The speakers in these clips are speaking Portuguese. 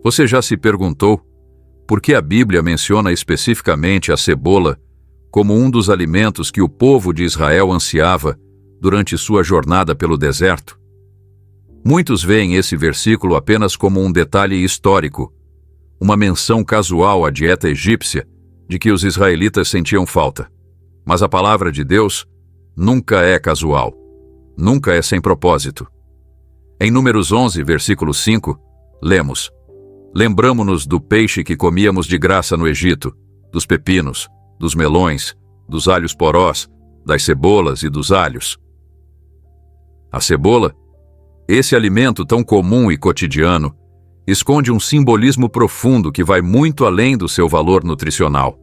Você já se perguntou por que a Bíblia menciona especificamente a cebola como um dos alimentos que o povo de Israel ansiava durante sua jornada pelo deserto? Muitos veem esse versículo apenas como um detalhe histórico, uma menção casual à dieta egípcia de que os israelitas sentiam falta. Mas a palavra de Deus nunca é casual, nunca é sem propósito. Em Números 11, versículo 5, lemos: Lembramo-nos do peixe que comíamos de graça no Egito, dos pepinos, dos melões, dos alhos porós, das cebolas e dos alhos. A cebola, esse alimento tão comum e cotidiano, esconde um simbolismo profundo que vai muito além do seu valor nutricional.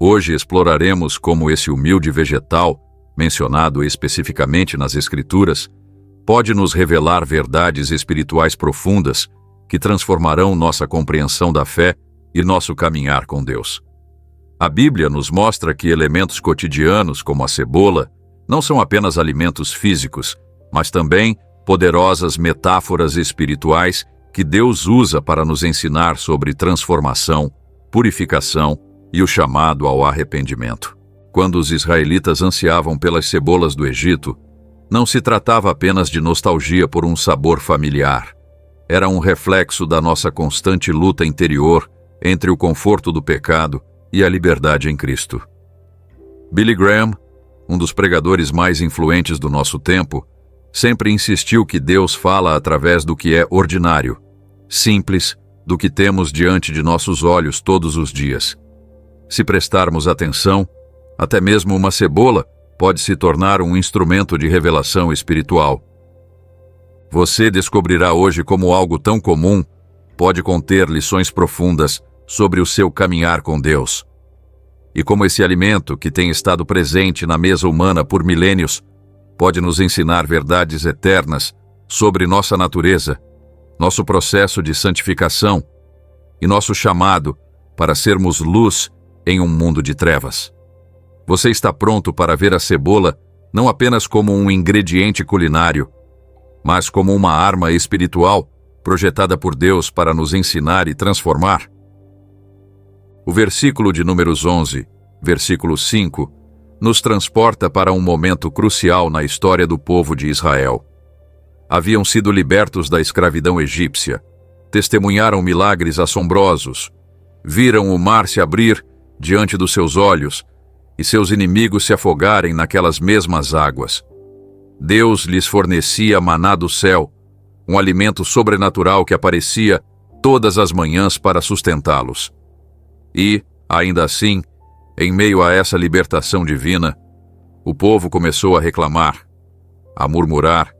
Hoje exploraremos como esse humilde vegetal, mencionado especificamente nas Escrituras, pode nos revelar verdades espirituais profundas que transformarão nossa compreensão da fé e nosso caminhar com Deus. A Bíblia nos mostra que elementos cotidianos, como a cebola, não são apenas alimentos físicos, mas também poderosas metáforas espirituais que Deus usa para nos ensinar sobre transformação, purificação e o chamado ao arrependimento. Quando os israelitas ansiavam pelas cebolas do Egito, não se tratava apenas de nostalgia por um sabor familiar. Era um reflexo da nossa constante luta interior entre o conforto do pecado e a liberdade em Cristo. Billy Graham, um dos pregadores mais influentes do nosso tempo, sempre insistiu que Deus fala através do que é ordinário, simples, do que temos diante de nossos olhos todos os dias. Se prestarmos atenção, até mesmo uma cebola pode se tornar um instrumento de revelação espiritual. Você descobrirá hoje como algo tão comum pode conter lições profundas sobre o seu caminhar com Deus. E como esse alimento, que tem estado presente na mesa humana por milênios, pode nos ensinar verdades eternas sobre nossa natureza, nosso processo de santificação e nosso chamado para sermos luz em um mundo de trevas. Você está pronto para ver a cebola não apenas como um ingrediente culinário, mas como uma arma espiritual projetada por Deus para nos ensinar e transformar? O versículo de Números 11, versículo 5, nos transporta para um momento crucial na história do povo de Israel. Haviam sido libertos da escravidão egípcia, testemunharam milagres assombrosos, viram o mar se abrir diante dos seus olhos e seus inimigos se afogarem naquelas mesmas águas. Deus lhes fornecia maná do céu, um alimento sobrenatural que aparecia todas as manhãs para sustentá-los. E, ainda assim, em meio a essa libertação divina, o povo começou a reclamar, a murmurar,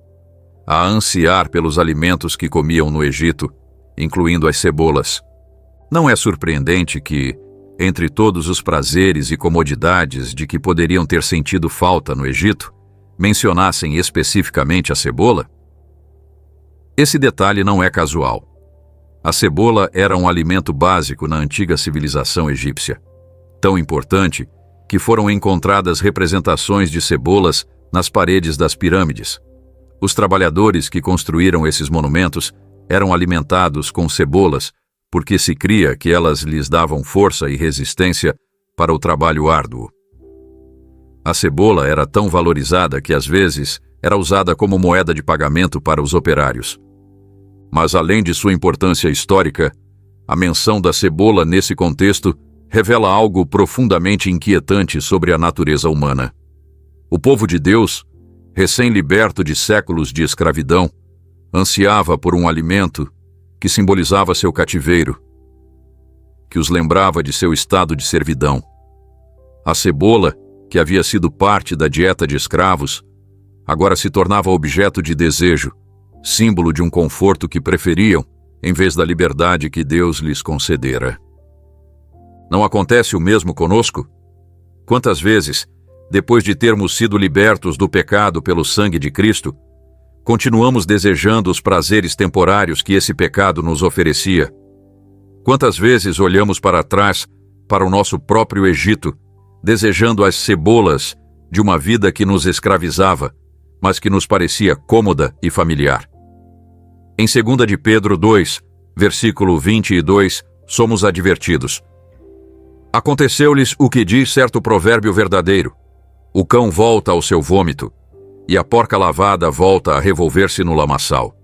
a ansiar pelos alimentos que comiam no Egito, incluindo as cebolas. Não é surpreendente que, entre todos os prazeres e comodidades de que poderiam ter sentido falta no Egito, mencionassem especificamente a cebola? Esse detalhe não é casual. A cebola era um alimento básico na antiga civilização egípcia, tão importante que foram encontradas representações de cebolas nas paredes das pirâmides. Os trabalhadores que construíram esses monumentos eram alimentados com cebolas porque se cria que elas lhes davam força e resistência para o trabalho árduo. A cebola era tão valorizada que às vezes era usada como moeda de pagamento para os operários. Mas além de sua importância histórica, a menção da cebola nesse contexto revela algo profundamente inquietante sobre a natureza humana. O povo de Deus, recém-liberto de séculos de escravidão, ansiava por um alimento que simbolizava seu cativeiro, que os lembrava de seu estado de servidão. A cebola, que havia sido parte da dieta de escravos, agora se tornava objeto de desejo, símbolo de um conforto que preferiam, em vez da liberdade que Deus lhes concedera. Não acontece o mesmo conosco? Quantas vezes, depois de termos sido libertos do pecado pelo sangue de Cristo, continuamos desejando os prazeres temporários que esse pecado nos oferecia? Quantas vezes olhamos para trás, para o nosso próprio Egito, desejando as cebolas de uma vida que nos escravizava, mas que nos parecia cômoda e familiar? Em 2 de Pedro 2, versículo 22, somos advertidos. Aconteceu-lhes o que diz certo provérbio verdadeiro: o cão volta ao seu vômito, e a porca lavada volta a revolver-se no lamaçal.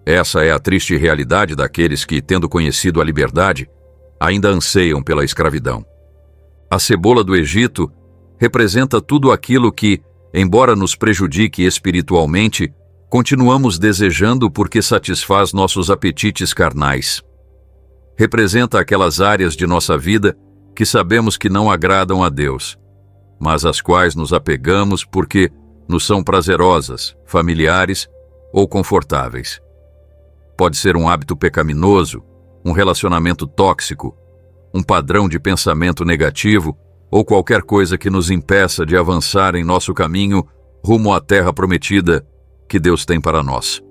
Essa é a triste realidade daqueles que, tendo conhecido a liberdade, ainda anseiam pela escravidão. A cebola do Egito representa tudo aquilo que, embora nos prejudique espiritualmente, continuamos desejando porque satisfaz nossos apetites carnais. Representa aquelas áreas de nossa vida que sabemos que não agradam a Deus, mas às quais nos apegamos porque nos são prazerosas, familiares ou confortáveis. Pode ser um hábito pecaminoso, um relacionamento tóxico, um padrão de pensamento negativo ou qualquer coisa que nos impeça de avançar em nosso caminho rumo à terra prometida que Deus tem para nós.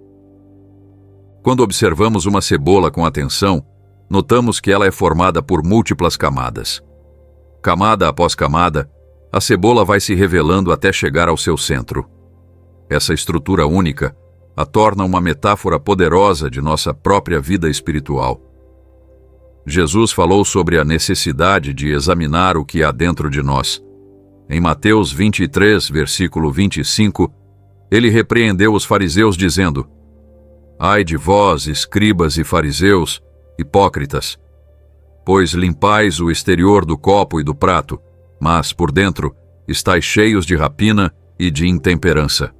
Quando observamos uma cebola com atenção, notamos que ela é formada por múltiplas camadas. Camada após camada, a cebola vai se revelando até chegar ao seu centro. Essa estrutura única a torna uma metáfora poderosa de nossa própria vida espiritual. Jesus falou sobre a necessidade de examinar o que há dentro de nós. Em Mateus 23, versículo 25, ele repreendeu os fariseus dizendo: Ai de vós, escribas e fariseus, hipócritas, pois limpais o exterior do copo e do prato, mas por dentro estáis cheios de rapina e de intemperança.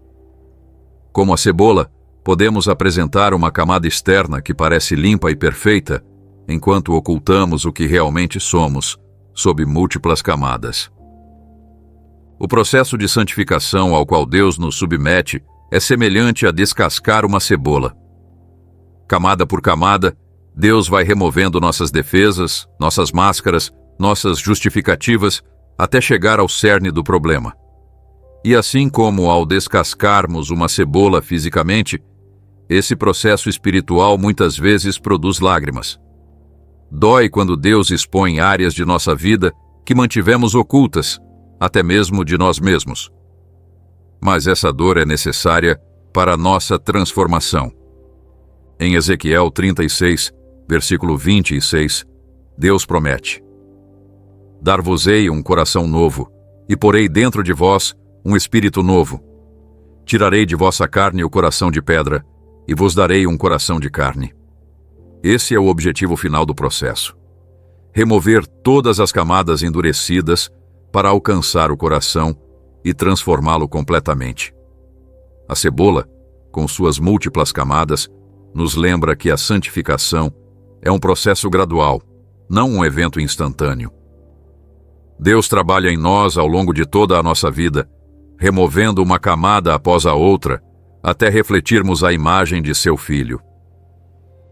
Como a cebola, podemos apresentar uma camada externa que parece limpa e perfeita, enquanto ocultamos o que realmente somos, sob múltiplas camadas. O processo de santificação ao qual Deus nos submete é semelhante a descascar uma cebola. Camada por camada, Deus vai removendo nossas defesas, nossas máscaras, nossas justificativas, até chegar ao cerne do problema. E assim como ao descascarmos uma cebola fisicamente, esse processo espiritual muitas vezes produz lágrimas. Dói quando Deus expõe áreas de nossa vida que mantivemos ocultas, até mesmo de nós mesmos. Mas essa dor é necessária para a nossa transformação. Em Ezequiel 36, versículo 26, Deus promete: Dar-vos-ei um coração novo, e porei dentro de vós um espírito novo. Tirarei de vossa carne o coração de pedra, e vos darei um coração de carne. Esse é o objetivo final do processo: remover todas as camadas endurecidas para alcançar o coração e transformá-lo completamente. A cebola, com suas múltiplas camadas, nos lembra que a santificação é um processo gradual, não um evento instantâneo. Deus trabalha em nós ao longo de toda a nossa vida, removendo uma camada após a outra, até refletirmos a imagem de seu Filho.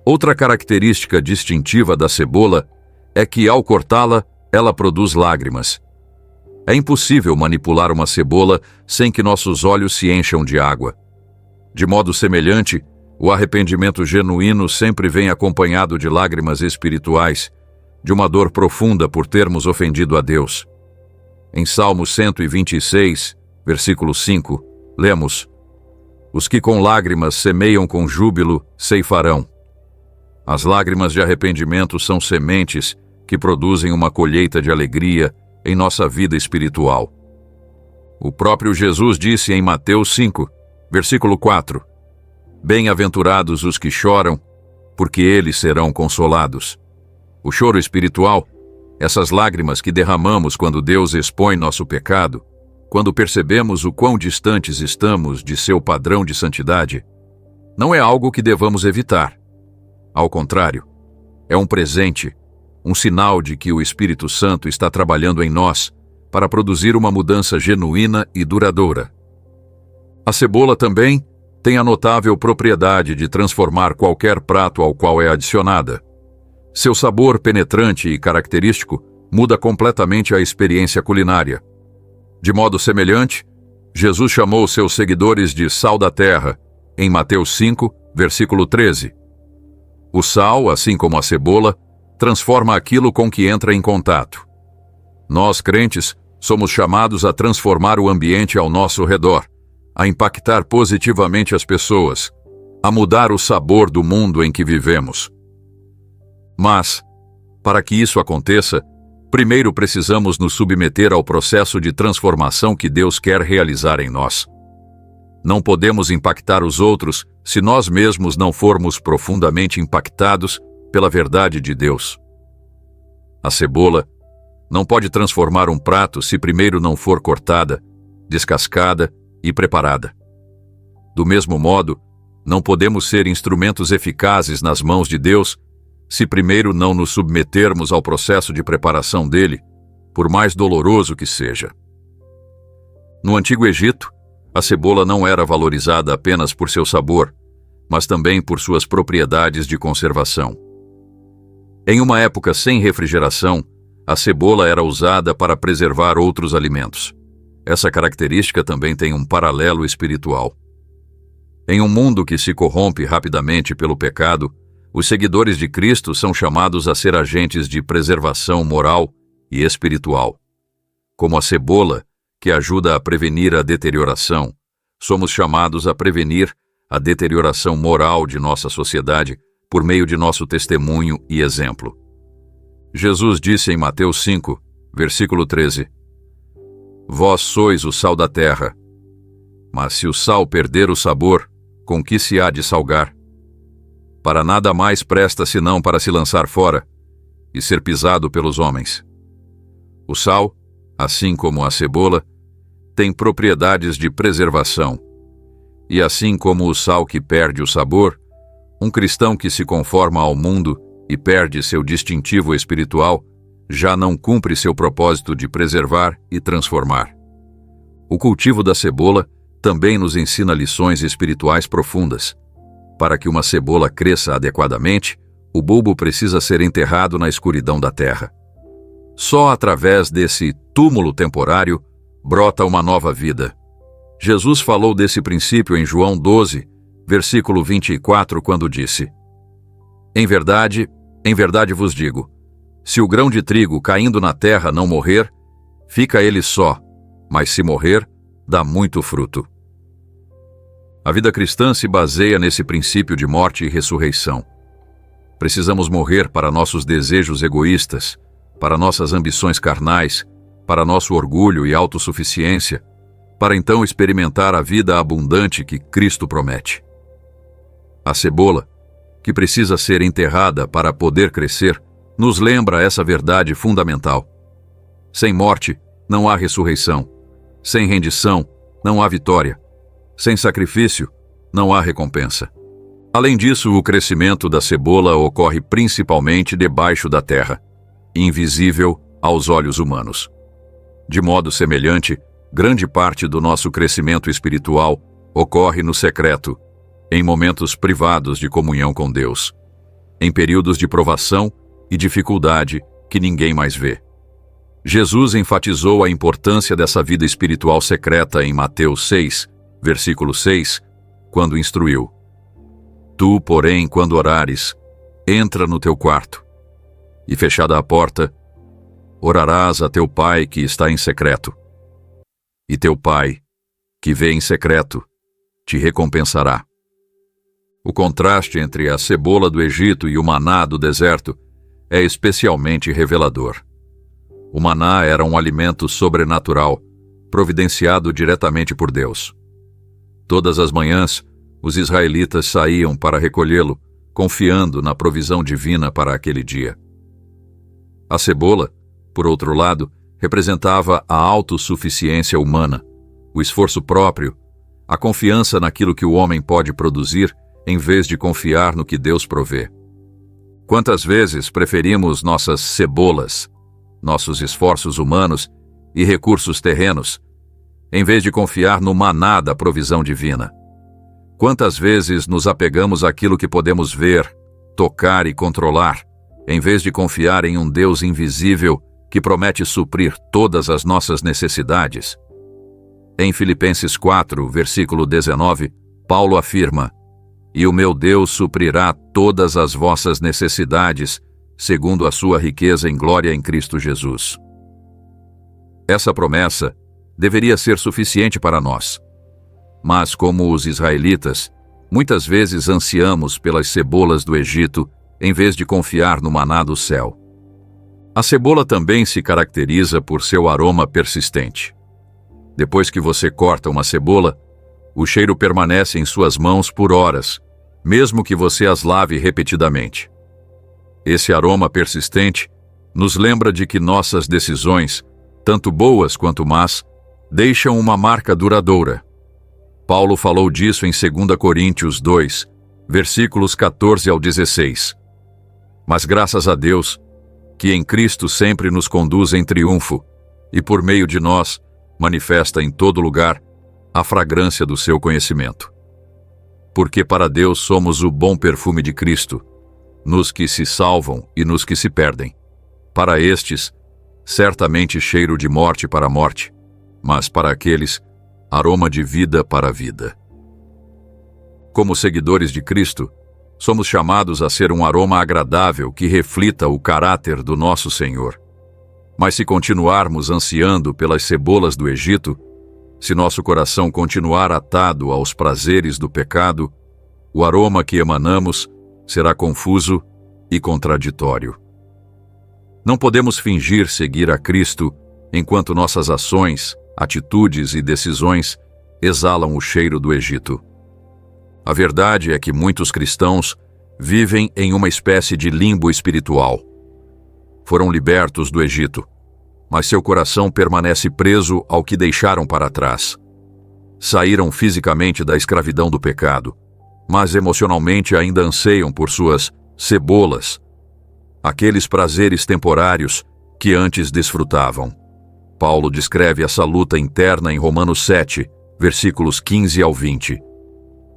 Outra característica distintiva da cebola é que, ao cortá-la, ela produz lágrimas. É impossível manipular uma cebola sem que nossos olhos se encham de água. De modo semelhante, o arrependimento genuíno sempre vem acompanhado de lágrimas espirituais, de uma dor profunda por termos ofendido a Deus. Em Salmo 126, versículo 5, lemos: Os que com lágrimas semeiam com júbilo ceifarão. As lágrimas de arrependimento são sementes que produzem uma colheita de alegria em nossa vida espiritual. O próprio Jesus disse em Mateus 5, versículo 4, Bem-aventurados os que choram, porque eles serão consolados. O choro espiritual, essas lágrimas que derramamos quando Deus expõe nosso pecado, quando percebemos o quão distantes estamos de seu padrão de santidade, não é algo que devamos evitar. Ao contrário, é um presente, um sinal de que o Espírito Santo está trabalhando em nós para produzir uma mudança genuína e duradoura. A cebola também tem a notável propriedade de transformar qualquer prato ao qual é adicionada. Seu sabor penetrante e característico muda completamente a experiência culinária. De modo semelhante, Jesus chamou seus seguidores de sal da terra, em Mateus 5, versículo 13. O sal, assim como a cebola, transforma aquilo com que entra em contato. Nós, crentes, somos chamados a transformar o ambiente ao nosso redor, a impactar positivamente as pessoas, a mudar o sabor do mundo em que vivemos. Mas, para que isso aconteça, primeiro precisamos nos submeter ao processo de transformação que Deus quer realizar em nós. Não podemos impactar os outros se nós mesmos não formos profundamente impactados pela verdade de Deus. A cebola não pode transformar um prato se primeiro não for cortada, descascada e preparada. Do mesmo modo, não podemos ser instrumentos eficazes nas mãos de Deus se primeiro não nos submetermos ao processo de preparação dele, por mais doloroso que seja. No Antigo Egito, a cebola não era valorizada apenas por seu sabor, mas também por suas propriedades de conservação. Em uma época sem refrigeração, a cebola era usada para preservar outros alimentos. Essa característica também tem um paralelo espiritual. Em um mundo que se corrompe rapidamente pelo pecado, os seguidores de Cristo são chamados a ser agentes de preservação moral e espiritual. Como a cebola, que ajuda a prevenir a deterioração, somos chamados a prevenir a deterioração moral de nossa sociedade por meio de nosso testemunho e exemplo. Jesus disse em Mateus 5, versículo 13: Vós sois o sal da terra, mas se o sal perder o sabor, com que se há de salgar? Para nada mais presta senão para se lançar fora e ser pisado pelos homens. O sal, assim como a cebola, tem propriedades de preservação. E assim como o sal que perde o sabor, um cristão que se conforma ao mundo e perde seu distintivo espiritual, já não cumpre seu propósito de preservar e transformar. O cultivo da cebola também nos ensina lições espirituais profundas. Para que uma cebola cresça adequadamente, o bulbo precisa ser enterrado na escuridão da terra. Só através desse túmulo temporário brota uma nova vida. Jesus falou desse princípio em João 12, versículo 24, quando disse: em verdade vos digo, se o grão de trigo caindo na terra não morrer, fica ele só, mas se morrer, dá muito fruto. A vida cristã se baseia nesse princípio de morte e ressurreição. Precisamos morrer para nossos desejos egoístas, para nossas ambições carnais, para nosso orgulho e autossuficiência, para então experimentar a vida abundante que Cristo promete. A cebola, que precisa ser enterrada para poder crescer, nos lembra essa verdade fundamental. Sem morte, não há ressurreição. Sem rendição, não há vitória. Sem sacrifício, não há recompensa. Além disso, o crescimento da cebola ocorre principalmente debaixo da terra, invisível aos olhos humanos. De modo semelhante, grande parte do nosso crescimento espiritual ocorre no secreto, em momentos privados de comunhão com Deus, em períodos de provação e dificuldade que ninguém mais vê. Jesus enfatizou a importância dessa vida espiritual secreta em Mateus 6, versículo 6, quando instruiu: Tu, porém, quando orares, entra no teu quarto, e fechada a porta, orarás a teu Pai que está em secreto. E teu Pai, que vê em secreto, te recompensará. O contraste entre a cebola do Egito e o maná do deserto é especialmente revelador. O maná era um alimento sobrenatural, providenciado diretamente por Deus. Todas as manhãs, os israelitas saíam para recolhê-lo, confiando na provisão divina para aquele dia. A cebola, por outro lado, representava a autossuficiência humana, o esforço próprio, a confiança naquilo que o homem pode produzir, em vez de confiar no que Deus provê. Quantas vezes preferimos nossas cebolas, nossos esforços humanos e recursos terrenos, em vez de confiar no maná da provisão divina? Quantas vezes nos apegamos àquilo que podemos ver, tocar e controlar, em vez de confiar em um Deus invisível que promete suprir todas as nossas necessidades? Em Filipenses 4, versículo 19, Paulo afirma: E o meu Deus suprirá todas as vossas necessidades, segundo a sua riqueza em glória em Cristo Jesus. Essa promessa deveria ser suficiente para nós. Mas, como os israelitas, Muitas vezes ansiamos pelas cebolas do Egito em vez de confiar no maná do céu. A cebola também se caracteriza por seu aroma persistente. Depois que você corta uma cebola, o cheiro permanece em suas mãos por horas, mesmo que você as lave repetidamente. Esse aroma persistente nos lembra de que nossas decisões, tanto boas quanto más, deixam uma marca duradoura. Paulo falou disso em 2 Coríntios 2, versículos 14 ao 16. Mas graças a Deus, que em Cristo sempre nos conduz em triunfo, e por meio de nós, manifesta em todo lugar a fragrância do seu conhecimento. Porque para Deus somos o bom perfume de Cristo, nos que se salvam e nos que se perdem. Para estes, certamente cheiro de morte para a morte, mas para aqueles, aroma de vida para a vida. Como seguidores de Cristo, somos chamados a ser um aroma agradável que reflita o caráter do nosso Senhor. Mas se continuarmos ansiando pelas cebolas do Egito, se nosso coração continuar atado aos prazeres do pecado, o aroma que emanamos será confuso e contraditório. Não podemos fingir seguir a Cristo enquanto nossas ações, atitudes e decisões exalam o cheiro do Egito. A verdade é que muitos cristãos vivem em uma espécie de limbo espiritual. Foram libertos do Egito, mas seu coração permanece preso ao que deixaram para trás. Saíram fisicamente da escravidão do pecado, mas emocionalmente ainda anseiam por suas cebolas, aqueles prazeres temporários que antes desfrutavam. Paulo descreve essa luta interna em Romanos 7, versículos 15 ao 20.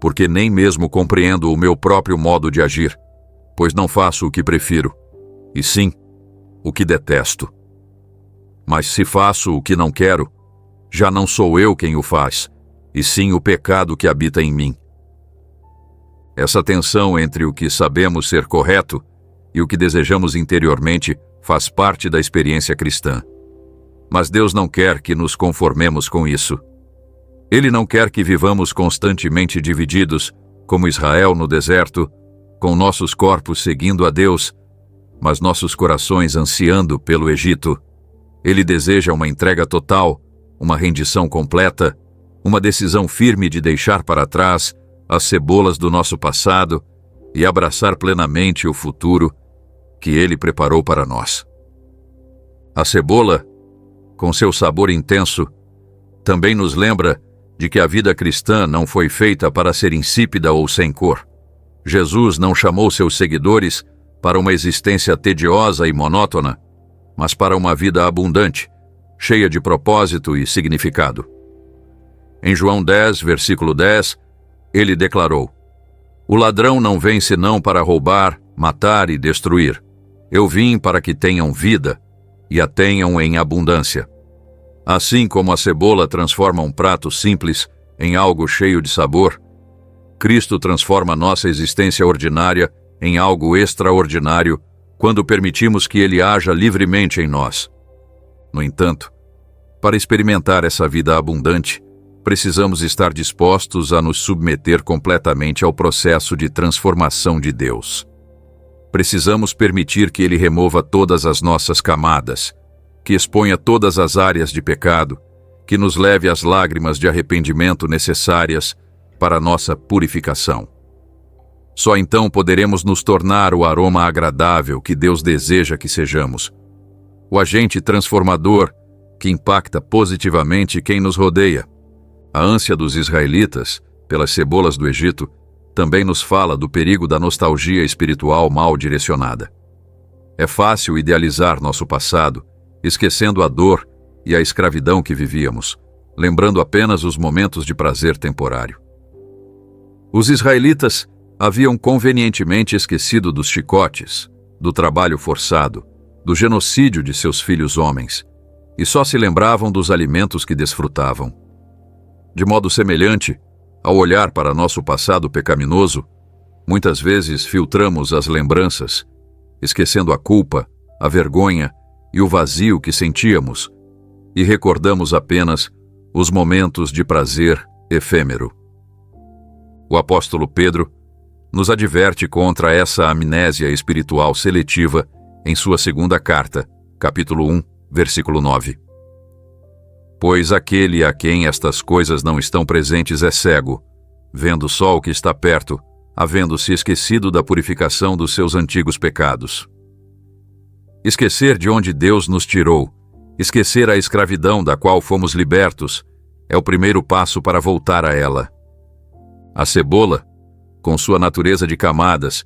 Porque nem mesmo compreendo o meu próprio modo de agir, pois não faço o que prefiro, e sim o que detesto. Mas se faço o que não quero, já não sou eu quem o faz, e sim o pecado que habita em mim. Essa tensão entre o que sabemos ser correto e o que desejamos interiormente faz parte da experiência cristã. Mas Deus não quer que nos conformemos com isso. Ele não quer que vivamos constantemente divididos, como Israel no deserto, com nossos corpos seguindo a Deus, mas nossos corações ansiando pelo Egito. Ele deseja uma entrega total, uma rendição completa, uma decisão firme de deixar para trás as cebolas do nosso passado e abraçar plenamente o futuro que Ele preparou para nós. A cebola, com seu sabor intenso, também nos lembra de que a vida cristã não foi feita para ser insípida ou sem cor. Jesus não chamou seus seguidores para uma existência tediosa e monótona, mas para uma vida abundante, cheia de propósito e significado. Em João 10, versículo 10, ele declarou: O ladrão não vem senão para roubar, matar e destruir. Eu vim para que tenham vida e a tenham em abundância. Assim como a cebola transforma um prato simples em algo cheio de sabor, Cristo transforma nossa existência ordinária em algo extraordinário quando permitimos que Ele haja livremente em nós. No entanto, para experimentar essa vida abundante, precisamos estar dispostos a nos submeter completamente ao processo de transformação de Deus. Precisamos permitir que Ele remova todas as nossas camadas, que exponha todas as áreas de pecado, que nos leve às lágrimas de arrependimento necessárias para nossa purificação. Só então poderemos nos tornar o aroma agradável que Deus deseja que sejamos, o agente transformador que impacta positivamente quem nos rodeia. A ânsia dos israelitas pelas cebolas do Egito também nos fala do perigo da nostalgia espiritual mal direcionada. É fácil idealizar nosso passado, esquecendo a dor e a escravidão que vivíamos, lembrando apenas os momentos de prazer temporário. Os israelitas haviam convenientemente esquecido dos chicotes, do trabalho forçado, do genocídio de seus filhos homens, e só se lembravam dos alimentos que desfrutavam. De modo semelhante, ao olhar para nosso passado pecaminoso, muitas vezes filtramos as lembranças, esquecendo a culpa, a vergonha e o vazio que sentíamos, e recordamos apenas os momentos de prazer efêmero. O apóstolo Pedro nos adverte contra essa amnésia espiritual seletiva em sua segunda carta, capítulo 1, versículo 9. Pois aquele a quem estas coisas não estão presentes é cego, vendo só o que está perto, havendo-se esquecido da purificação dos seus antigos pecados. Esquecer de onde Deus nos tirou, esquecer a escravidão da qual fomos libertos, é o primeiro passo para voltar a ela. A cebola, com sua natureza de camadas,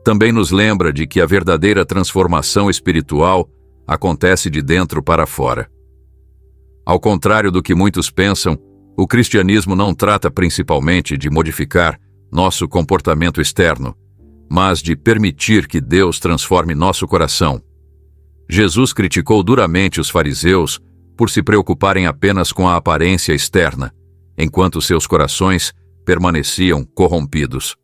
também nos lembra de que a verdadeira transformação espiritual acontece de dentro para fora. Ao contrário do que muitos pensam, o cristianismo não trata principalmente de modificar nosso comportamento externo, mas de permitir que Deus transforme nosso coração. Jesus criticou duramente os fariseus por se preocuparem apenas com a aparência externa, enquanto seus corações permaneciam corrompidos.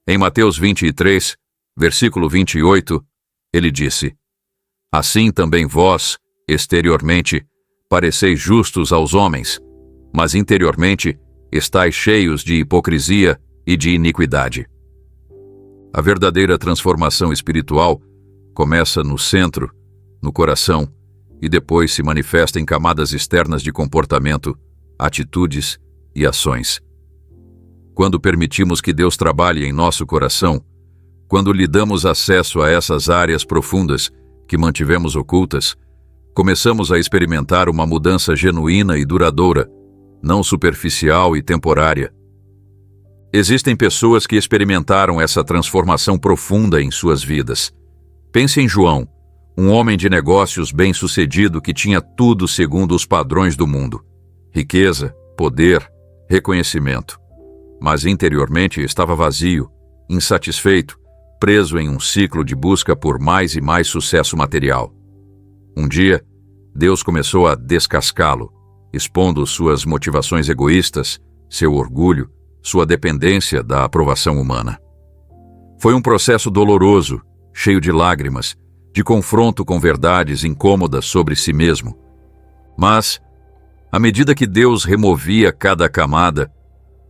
Em Mateus 23, versículo 28, ele disse: Assim também vós, exteriormente, pareceis justos aos homens, mas interiormente estáis cheios de hipocrisia e de iniquidade. A verdadeira transformação espiritual começa no centro, no coração, e depois se manifesta em camadas externas de comportamento, atitudes e ações. Quando permitimos que Deus trabalhe em nosso coração, quando lhe damos acesso a essas áreas profundas que mantivemos ocultas, começamos a experimentar uma mudança genuína e duradoura, não superficial e temporária. Existem pessoas que experimentaram essa transformação profunda em suas vidas. Pense em João, um homem de negócios bem-sucedido que tinha tudo segundo os padrões do mundo: riqueza, poder, reconhecimento. Mas interiormente estava vazio, insatisfeito, preso em um ciclo de busca por mais e mais sucesso material. Um dia, Deus começou a descascá-lo, expondo suas motivações egoístas, seu orgulho, sua dependência da aprovação humana. Foi um processo doloroso, cheio de lágrimas, de confronto com verdades incômodas sobre si mesmo. Mas, à medida que Deus removia cada camada,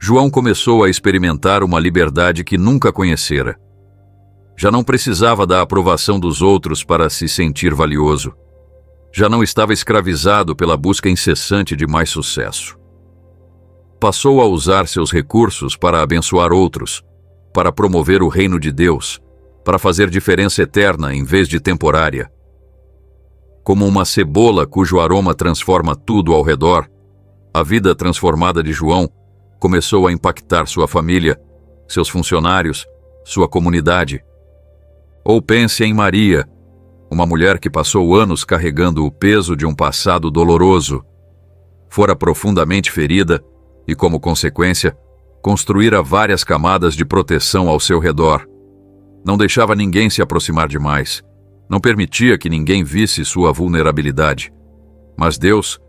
João começou a experimentar uma liberdade que nunca conhecera. Já não precisava da aprovação dos outros para se sentir valioso. Já não estava escravizado pela busca incessante de mais sucesso. Passou a usar seus recursos para abençoar outros, para promover o reino de Deus, para fazer diferença eterna em vez de temporária. Como uma cebola cujo aroma transforma tudo ao redor, a vida transformada de João começou a impactar sua família, seus funcionários, sua comunidade. Ou pense em Maria, uma mulher que passou anos carregando o peso de um passado doloroso. Fora profundamente ferida e, como consequência, construíra várias camadas de proteção ao seu redor. Não deixava ninguém se aproximar demais. Não permitia que ninguém visse sua vulnerabilidade. Mas Deus,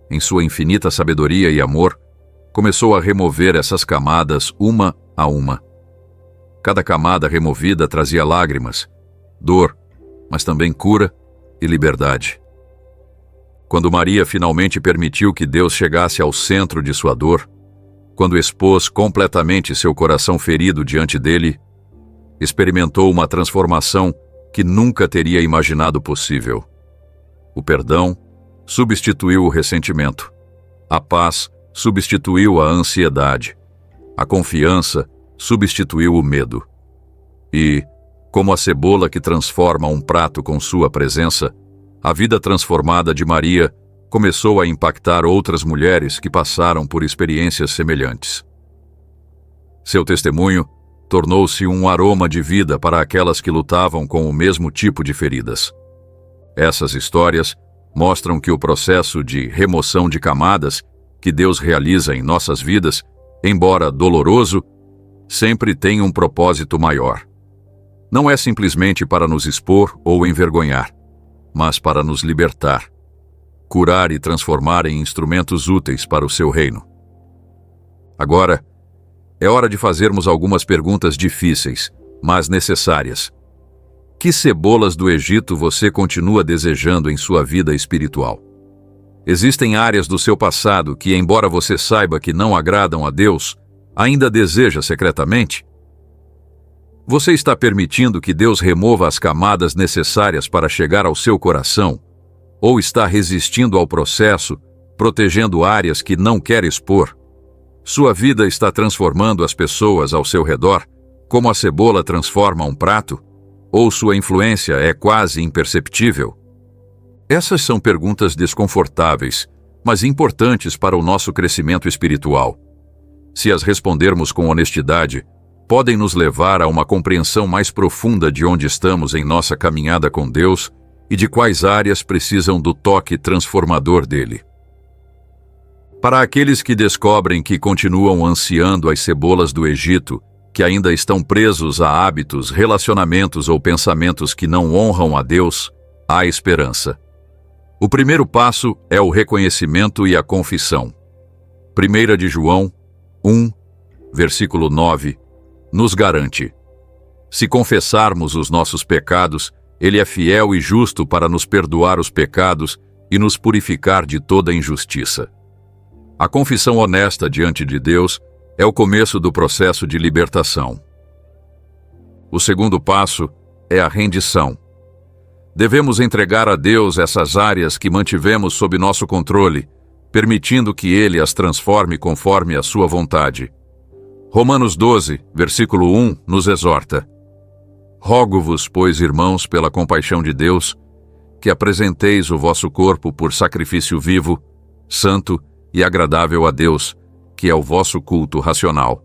em sua infinita sabedoria e amor, começou a remover essas camadas uma a uma. Cada camada removida trazia lágrimas, dor, mas também cura e liberdade. Quando Maria finalmente permitiu que Deus chegasse ao centro de sua dor, quando expôs completamente seu coração ferido diante dele, experimentou uma transformação que nunca teria imaginado possível. O perdão substituiu o ressentimento. A paz substituiu a ansiedade. A confiança substituiu o medo. E, como a cebola que transforma um prato com sua presença, a vida transformada de Maria começou a impactar outras mulheres que passaram por experiências semelhantes. Seu testemunho tornou-se um aroma de vida para aquelas que lutavam com o mesmo tipo de feridas. Essas histórias mostram que o processo de remoção de camadas que Deus realiza em nossas vidas, embora doloroso, sempre tem um propósito maior. Não é simplesmente para nos expor ou envergonhar, mas para nos libertar, curar e transformar em instrumentos úteis para o seu reino. Agora, é hora de fazermos algumas perguntas difíceis, mas necessárias. Que cebolas do Egito você continua desejando em sua vida espiritual? Existem áreas do seu passado que, embora você saiba que não agradam a Deus, Ainda deseja secretamente? Você está permitindo que Deus remova as camadas necessárias para chegar ao seu coração? Ou está resistindo ao processo, protegendo áreas que não quer expor? Sua vida está transformando as pessoas ao seu redor, como a cebola transforma um prato? Ou sua influência é quase imperceptível? Essas são perguntas desconfortáveis, mas importantes para o nosso crescimento espiritual. Se as respondermos com honestidade, podem nos levar a uma compreensão mais profunda de onde estamos em nossa caminhada com Deus e de quais áreas precisam do toque transformador dele. Para aqueles que descobrem que continuam ansiando as cebolas do Egito, que ainda estão presos a hábitos, relacionamentos ou pensamentos que não honram a Deus, há esperança. O primeiro passo é o reconhecimento e a confissão. 1 de João 1, versículo 9, nos garante: se confessarmos os nossos pecados, Ele é fiel e justo para nos perdoar os pecados e nos purificar de toda injustiça. A confissão honesta diante de Deus é o começo do processo de libertação. O segundo passo é a rendição. Devemos entregar a Deus essas áreas que mantivemos sob nosso controle, permitindo que Ele as transforme conforme a sua vontade. Romanos 12, versículo 1, nos exorta: rogo-vos, pois, irmãos, pela compaixão de Deus, que apresenteis o vosso corpo por sacrifício vivo, santo e agradável a Deus, que é o vosso culto racional.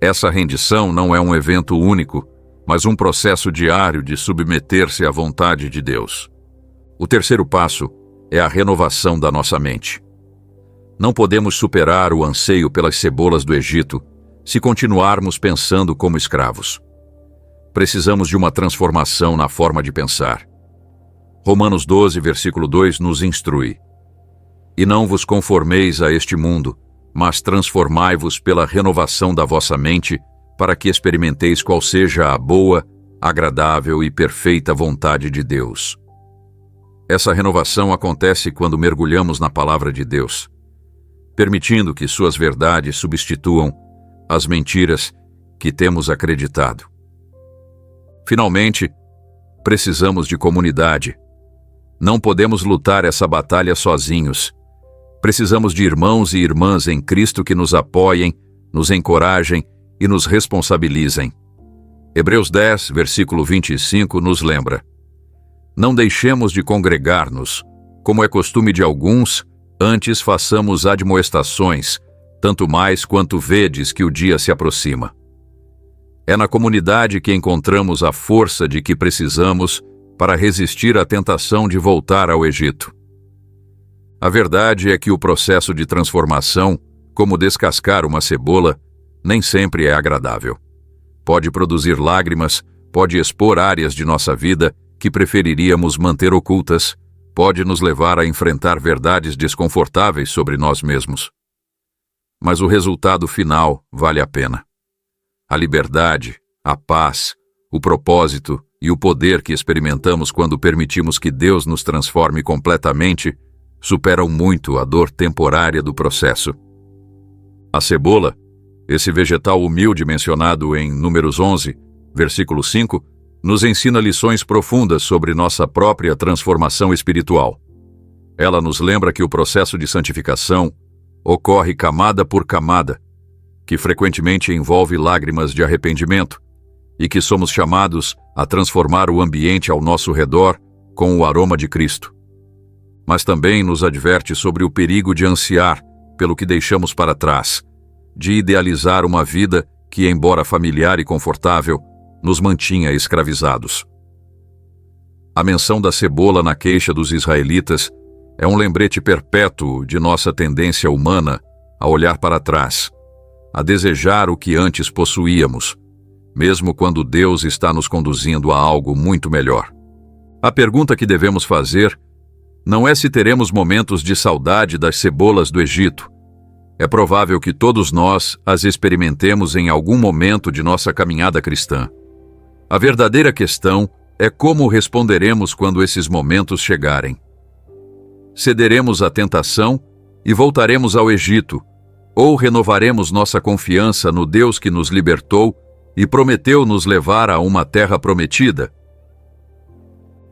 Essa rendição não é um evento único, mas um processo diário de submeter-se à vontade de Deus. O terceiro passo é a renovação da nossa mente. Não podemos superar o anseio pelas cebolas do Egito se continuarmos pensando como escravos. Precisamos de uma transformação na forma de pensar. Romanos 12, versículo 2 nos instrui: e não vos conformeis a este mundo, mas transformai-vos pela renovação da vossa mente, para que experimenteis qual seja a boa, agradável e perfeita vontade de Deus. Essa renovação acontece quando mergulhamos na palavra de Deus, permitindo que suas verdades substituam as mentiras que temos acreditado. Finalmente, precisamos de comunidade. Não podemos lutar essa batalha sozinhos. Precisamos de irmãos e irmãs em Cristo que nos apoiem, nos encorajem e nos responsabilizem. Hebreus 10, versículo 25 nos lembra: não deixemos de congregar-nos, como é costume de alguns, antes façamos admoestações, tanto mais quanto vedes que o dia se aproxima. É na comunidade que encontramos a força de que precisamos para resistir à tentação de voltar ao Egito. A verdade é que o processo de transformação, como descascar uma cebola, nem sempre é agradável. Pode produzir lágrimas, pode expor áreas de nossa vida que preferiríamos manter ocultas, pode nos levar a enfrentar verdades desconfortáveis sobre nós mesmos. Mas o resultado final vale a pena. A liberdade, a paz, o propósito e o poder que experimentamos quando permitimos que Deus nos transforme completamente superam muito a dor temporária do processo. A cebola, esse vegetal humilde mencionado em Números 11, versículo 5, nos ensina lições profundas sobre nossa própria transformação espiritual. Ela nos lembra que o processo de santificação ocorre camada por camada, que frequentemente envolve lágrimas de arrependimento, e que somos chamados a transformar o ambiente ao nosso redor com o aroma de Cristo. Mas também nos adverte sobre o perigo de ansiar pelo que deixamos para trás, de idealizar uma vida que, embora familiar e confortável, nos mantinha escravizados. A menção da cebola na queixa dos israelitas é um lembrete perpétuo de nossa tendência humana a olhar para trás, a desejar o que antes possuíamos, mesmo quando Deus está nos conduzindo a algo muito melhor. A pergunta que devemos fazer não é se teremos momentos de saudade das cebolas do Egito. É provável que todos nós as experimentemos em algum momento de nossa caminhada cristã. A verdadeira questão é como responderemos quando esses momentos chegarem. Cederemos à tentação e voltaremos ao Egito, Ou renovaremos nossa confiança no Deus que nos libertou e prometeu nos levar a uma terra prometida?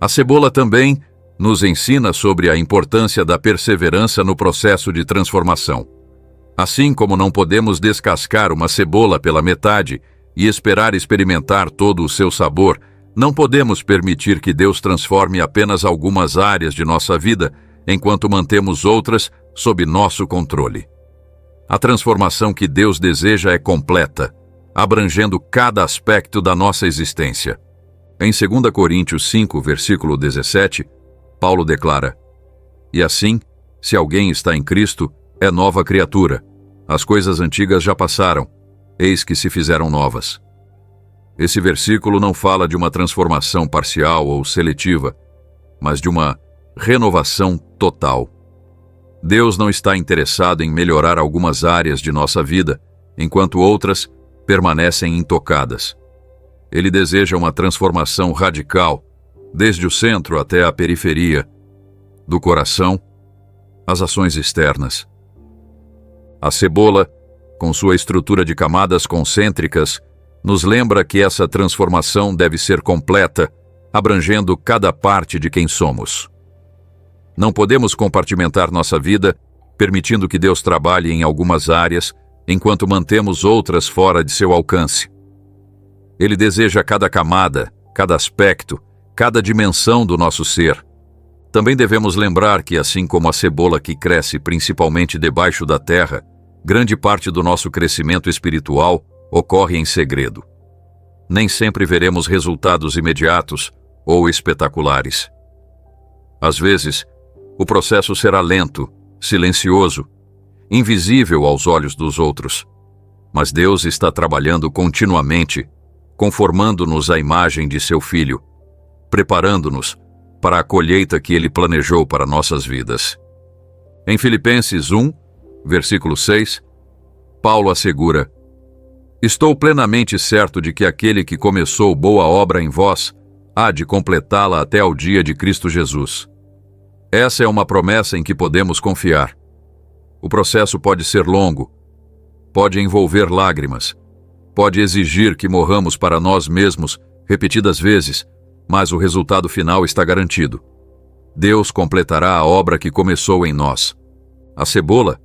A cebola também nos ensina sobre a importância da perseverança no processo de transformação. Assim como não podemos descascar uma cebola pela metade e esperar experimentar todo o seu sabor, não podemos permitir que Deus transforme apenas algumas áreas de nossa vida, enquanto mantemos outras sob nosso controle. A transformação que Deus deseja é completa, abrangendo cada aspecto da nossa existência. Em 2 Coríntios 5, versículo 17, Paulo declara: "E assim, se alguém está em Cristo, é nova criatura. As coisas antigas já passaram, eis que se fizeram novas." Esse versículo não fala de uma transformação parcial ou seletiva, mas de uma renovação total. Deus não está interessado em melhorar algumas áreas de nossa vida, enquanto outras permanecem intocadas. Ele deseja uma transformação radical, desde o centro até a periferia, do coração às ações externas. A cebola, com sua estrutura de camadas concêntricas, nos lembra que essa transformação deve ser completa, abrangendo cada parte de quem somos. Não podemos compartimentar nossa vida, permitindo que Deus trabalhe em algumas áreas, enquanto mantemos outras fora de seu alcance. Ele deseja cada camada, cada aspecto, cada dimensão do nosso ser. Também devemos lembrar que, assim como a cebola que cresce principalmente debaixo da terra, grande parte do nosso crescimento espiritual ocorre em segredo. Nem sempre veremos resultados imediatos ou espetaculares. Às vezes, o processo será lento, silencioso, invisível aos olhos dos outros. Mas Deus está trabalhando continuamente, conformando-nos à imagem de seu Filho, preparando-nos para a colheita que Ele planejou para nossas vidas. Em Filipenses 1, versículo 6, Paulo assegura: "Estou plenamente certo de que aquele que começou boa obra em vós há de completá-la até ao dia de Cristo Jesus." Essa é uma promessa em que podemos confiar. O processo pode ser longo, pode envolver lágrimas, pode exigir que morramos para nós mesmos repetidas vezes, mas o resultado final está garantido. Deus completará a obra que começou em nós. A cebola,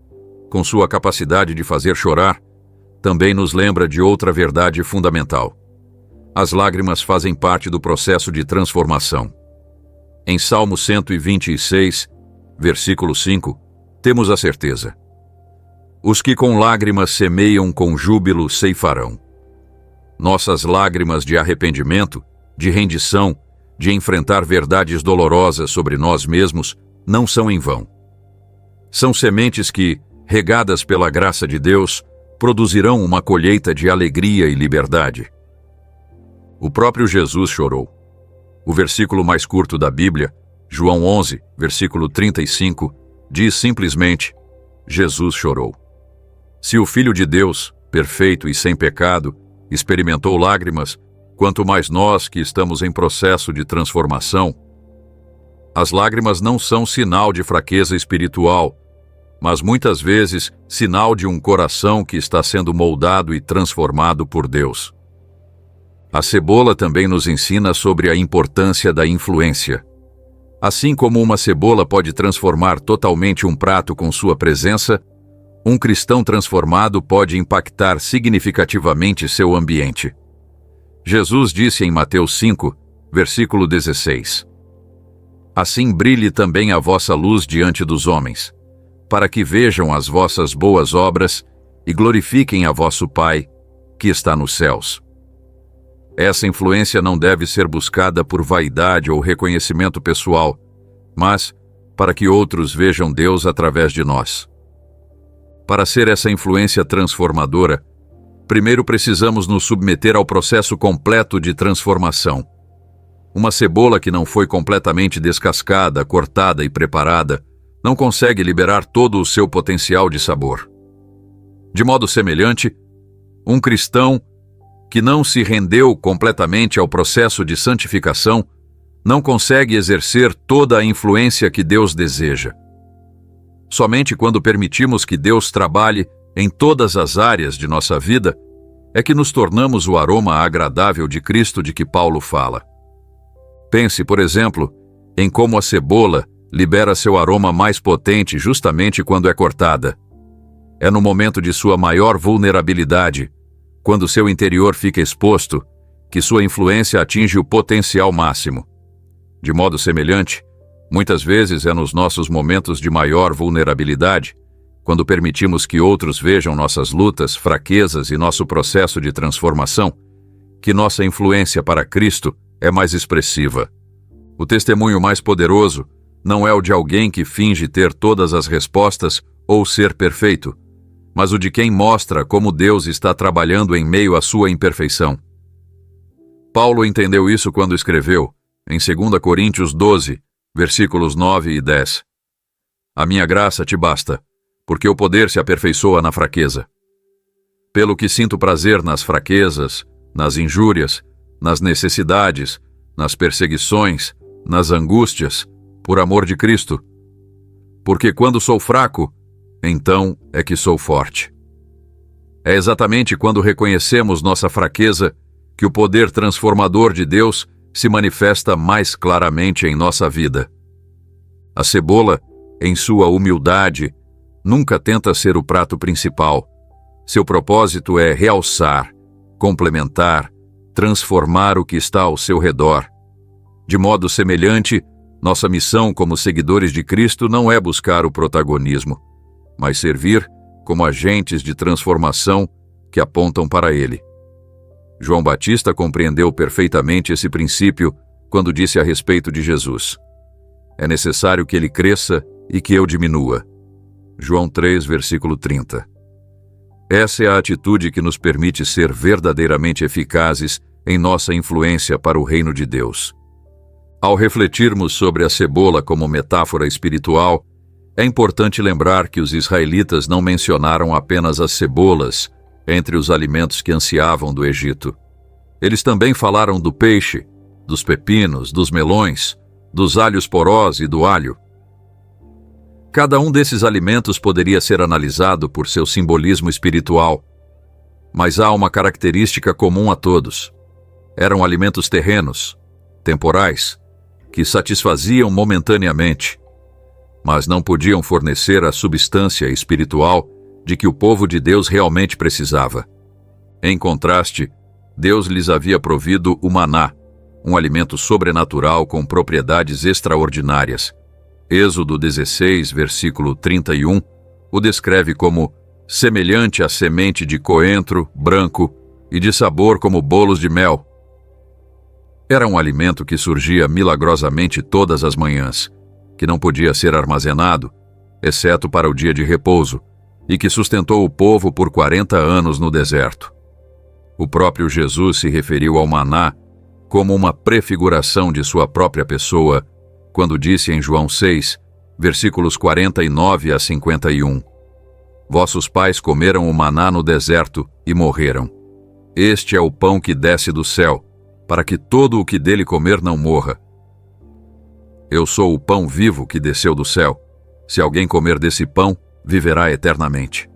com sua capacidade de fazer chorar, também nos lembra de outra verdade fundamental. As lágrimas fazem parte do processo de transformação. Em Salmo 126, versículo 5, temos a certeza: "Os que com lágrimas semeiam, com júbilo ceifarão." Nossas lágrimas de arrependimento, de rendição, de enfrentar verdades dolorosas sobre nós mesmos, não são em vão. São sementes que, regadas pela graça de Deus, produzirão uma colheita de alegria e liberdade. O próprio Jesus chorou. O versículo mais curto da Bíblia, João 11, versículo 35, diz simplesmente: Jesus chorou. Se o Filho de Deus, perfeito e sem pecado, experimentou lágrimas, quanto mais nós que estamos em processo de transformação. As lágrimas não são sinal de fraqueza espiritual, mas muitas vezes sinal de um coração que está sendo moldado e transformado por Deus. A cebola também nos ensina sobre a importância da influência. Assim como uma cebola pode transformar totalmente um prato com sua presença, um cristão transformado pode impactar significativamente seu ambiente. Jesus disse em Mateus 5, versículo 16: "Assim brilhe também a vossa luz diante dos homens, para que vejam as vossas boas obras e glorifiquem a vosso Pai, que está nos céus." Essa influência não deve ser buscada por vaidade ou reconhecimento pessoal, mas para que outros vejam Deus através de nós. Para ser essa influência transformadora, primeiro precisamos nos submeter ao processo completo de transformação. Uma cebola que não foi completamente descascada, cortada e preparada, não consegue liberar todo o seu potencial de sabor. De modo semelhante, um cristão que não se rendeu completamente ao processo de santificação não consegue exercer toda a influência que Deus deseja. Somente quando permitimos que Deus trabalhe em todas as áreas de nossa vida, é que nos tornamos o aroma agradável de Cristo de que Paulo fala. Pense, por exemplo, em como a cebola libera seu aroma mais potente justamente quando é cortada. É no momento de sua maior vulnerabilidade, quando seu interior fica exposto, que sua influência atinge o potencial máximo. De modo semelhante, muitas vezes é nos nossos momentos de maior vulnerabilidade, quando permitimos que outros vejam nossas lutas, fraquezas e nosso processo de transformação, que nossa influência para Cristo é mais expressiva. O testemunho mais poderoso não é o de alguém que finge ter todas as respostas ou ser perfeito, mas o de quem mostra como Deus está trabalhando em meio à sua imperfeição. Paulo entendeu isso quando escreveu, em 2 Coríntios 12, versículos 9 e 10. A minha graça te basta, porque o poder se aperfeiçoa na fraqueza. Pelo que sinto prazer nas fraquezas, nas injúrias, nas necessidades, nas perseguições, nas angústias, por amor de Cristo. Porque quando sou fraco, então é que sou forte. É exatamente quando reconhecemos nossa fraqueza que o poder transformador de Deus se manifesta mais claramente em nossa vida. A cebola, em sua humildade, nunca tenta ser o prato principal. Seu propósito é realçar, complementar, transformar o que está ao seu redor. De modo semelhante, nossa missão como seguidores de Cristo não é buscar o protagonismo, mas servir como agentes de transformação que apontam para Ele. João Batista compreendeu perfeitamente esse princípio quando disse a respeito de Jesus: é necessário que Ele cresça e que eu diminua. João 3, versículo 30. Essa é a atitude que nos permite ser verdadeiramente eficazes em nossa influência para o reino de Deus. Ao refletirmos sobre a cebola como metáfora espiritual, é importante lembrar que os israelitas não mencionaram apenas as cebolas entre os alimentos que ansiavam do Egito. Eles também falaram do peixe, dos pepinos, dos melões, dos alhos porós e do alho. Cada um desses alimentos poderia ser analisado por seu simbolismo espiritual, mas há uma característica comum a todos. Eram alimentos terrenos, temporais, que satisfaziam momentaneamente, mas não podiam fornecer a substância espiritual de que o povo de Deus realmente precisava. Em contraste, Deus lhes havia provido o maná, um alimento sobrenatural com propriedades extraordinárias. Êxodo 16, versículo 31, o descreve como semelhante à semente de coentro branco e de sabor como bolos de mel. Era um alimento que surgia milagrosamente todas as manhãs, que não podia ser armazenado, exceto para o dia de repouso, e que sustentou o povo por 40 anos no deserto. O próprio Jesus se referiu ao maná como uma prefiguração de sua própria pessoa, quando disse em João 6, versículos 49 a 51, vossos pais comeram o maná no deserto e morreram. Este é o pão que desce do céu, para que todo o que dele comer não morra. Eu sou o pão vivo que desceu do céu. Se alguém comer desse pão, viverá eternamente.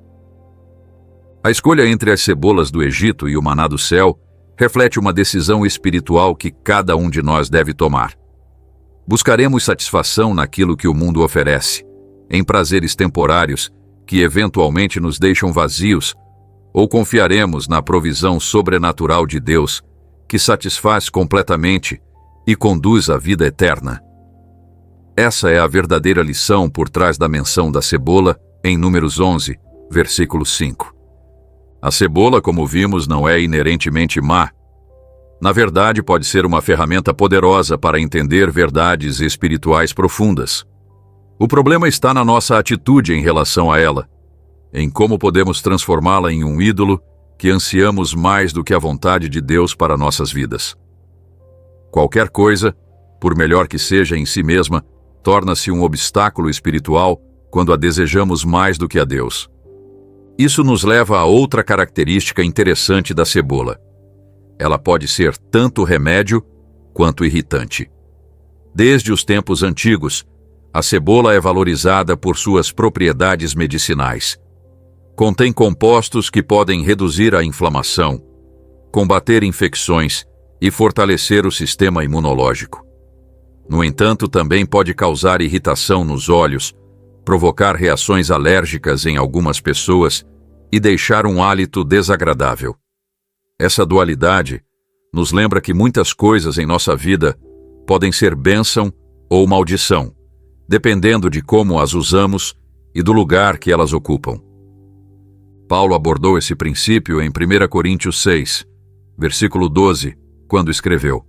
A escolha entre as cebolas do Egito e o maná do céu reflete uma decisão espiritual que cada um de nós deve tomar. Buscaremos satisfação naquilo que o mundo oferece, em prazeres temporários que eventualmente nos deixam vazios, ou confiaremos na provisão sobrenatural de Deus, que satisfaz completamente e conduz à vida eterna. Essa é a verdadeira lição por trás da menção da cebola em Números 11, versículo 5. A cebola, como vimos, não é inerentemente má. Na verdade, pode ser uma ferramenta poderosa para entender verdades espirituais profundas. O problema está na nossa atitude em relação a ela, em como podemos transformá-la em um ídolo que ansiamos mais do que a vontade de Deus para nossas vidas. Qualquer coisa, por melhor que seja em si mesma, torna-se um obstáculo espiritual quando a desejamos mais do que a Deus. Isso nos leva a outra característica interessante da cebola. Ela pode ser tanto remédio quanto irritante. Desde os tempos antigos, a cebola é valorizada por suas propriedades medicinais. Contém compostos que podem reduzir a inflamação, combater infecções e fortalecer o sistema imunológico. No entanto, também pode causar irritação nos olhos, provocar reações alérgicas em algumas pessoas e deixar um hálito desagradável. Essa dualidade nos lembra que muitas coisas em nossa vida podem ser bênção ou maldição, dependendo de como as usamos e do lugar que elas ocupam. Paulo abordou esse princípio em 1 Coríntios 6, versículo 12, quando escreveu: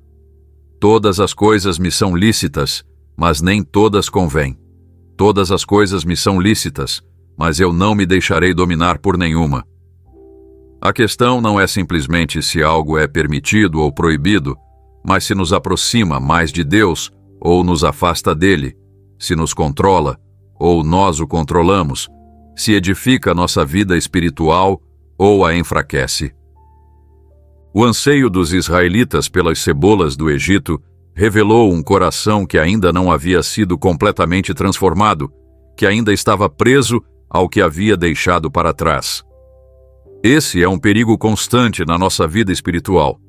Todas as coisas me são lícitas, mas nem todas convêm. Todas as coisas me são lícitas, mas eu não me deixarei dominar por nenhuma. A questão não é simplesmente se algo é permitido ou proibido, mas se nos aproxima mais de Deus ou nos afasta dele, se nos controla ou nós o controlamos, se edifica nossa vida espiritual ou a enfraquece. O anseio dos israelitas pelas cebolas do Egito revelou um coração que ainda não havia sido completamente transformado, que ainda estava preso ao que havia deixado para trás. Esse é um perigo constante na nossa vida espiritual.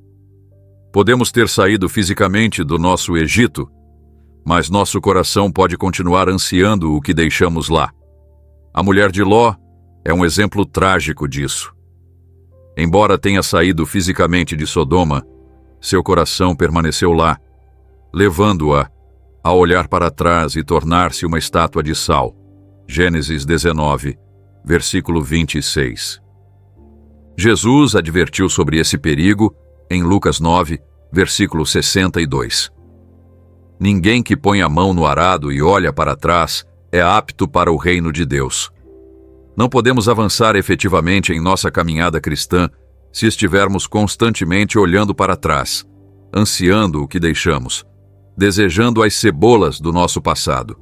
Podemos ter saído fisicamente do nosso Egito, mas nosso coração pode continuar ansiando o que deixamos lá. A mulher de Ló é um exemplo trágico disso. Embora tenha saído fisicamente de Sodoma, seu coração permaneceu lá, levando-a a olhar para trás e tornar-se uma estátua de sal. Gênesis 19, versículo 26. Jesus advertiu sobre esse perigo em Lucas 9, versículo 62. Ninguém que põe a mão no arado e olha para trás é apto para o reino de Deus. Não podemos avançar efetivamente em nossa caminhada cristã se estivermos constantemente olhando para trás, ansiando o que deixamos, desejando as cebolas do nosso passado.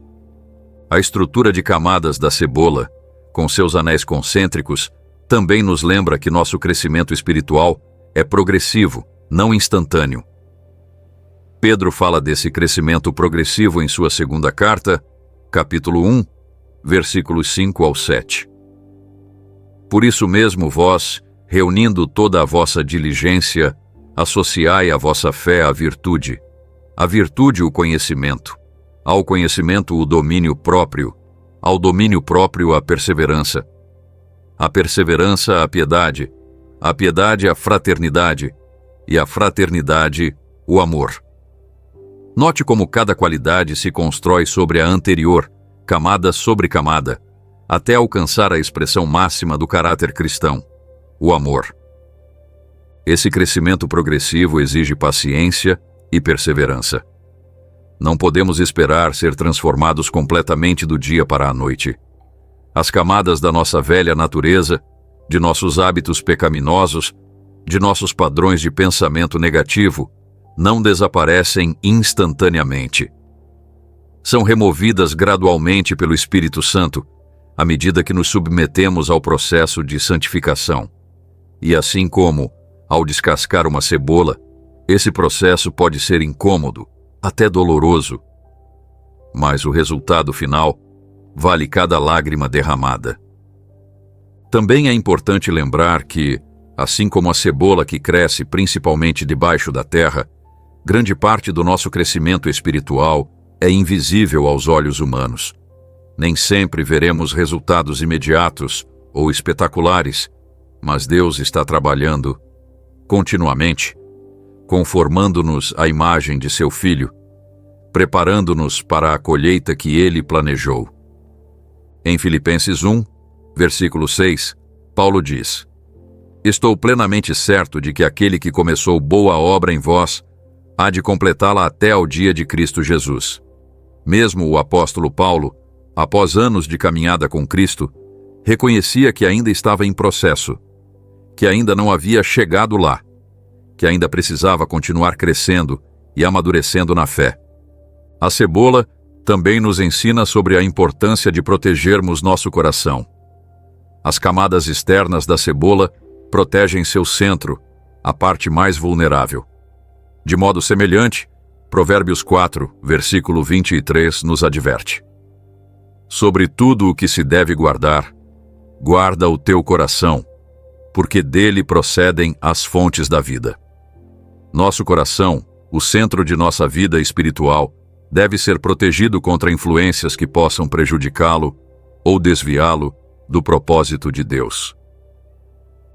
A estrutura de camadas da cebola, com seus anéis concêntricos, também nos lembra que nosso crescimento espiritual é progressivo, não instantâneo. Pedro fala desse crescimento progressivo em sua segunda carta, capítulo 1, versículos 5 ao 7. Por isso mesmo vós, reunindo toda a vossa diligência, associai a vossa fé à virtude, a virtude o conhecimento, ao conhecimento o domínio próprio, ao domínio próprio a perseverança a piedade, a piedade a fraternidade e a fraternidade o amor. Note como cada qualidade se constrói sobre a anterior, camada sobre camada, até alcançar a expressão máxima do caráter cristão, o amor. Esse crescimento progressivo exige paciência e perseverança. Não podemos esperar ser transformados completamente do dia para a noite. As camadas da nossa velha natureza, de nossos hábitos pecaminosos, de nossos padrões de pensamento negativo, não desaparecem instantaneamente. São removidas gradualmente pelo Espírito Santo, à medida que nos submetemos ao processo de santificação. E assim como, ao descascar uma cebola, esse processo pode ser incômodo, até doloroso, mas o resultado final vale cada lágrima derramada. Também é importante lembrar que, assim como a cebola que cresce principalmente debaixo da terra, grande parte do nosso crescimento espiritual é invisível aos olhos humanos. Nem sempre veremos resultados imediatos ou espetaculares, mas Deus está trabalhando continuamente, conformando-nos à imagem de seu Filho, preparando-nos para a colheita que Ele planejou. Em Filipenses 1, versículo 6, Paulo diz: Estou plenamente certo de que aquele que começou boa obra em vós há de completá-la até ao dia de Cristo Jesus. Mesmo o apóstolo Paulo, após anos de caminhada com Cristo, reconhecia que ainda estava em processo, que ainda não havia chegado lá, que ainda precisava continuar crescendo e amadurecendo na fé. A cebola também nos ensina sobre a importância de protegermos nosso coração. As camadas externas da cebola protegem seu centro, a parte mais vulnerável. De modo semelhante, Provérbios 4, versículo 23 nos adverte: Sobre tudo o que se deve guardar, guarda o teu coração, porque dele procedem as fontes da vida. Nosso coração, o centro de nossa vida espiritual, deve ser protegido contra influências que possam prejudicá-lo ou desviá-lo do propósito de Deus.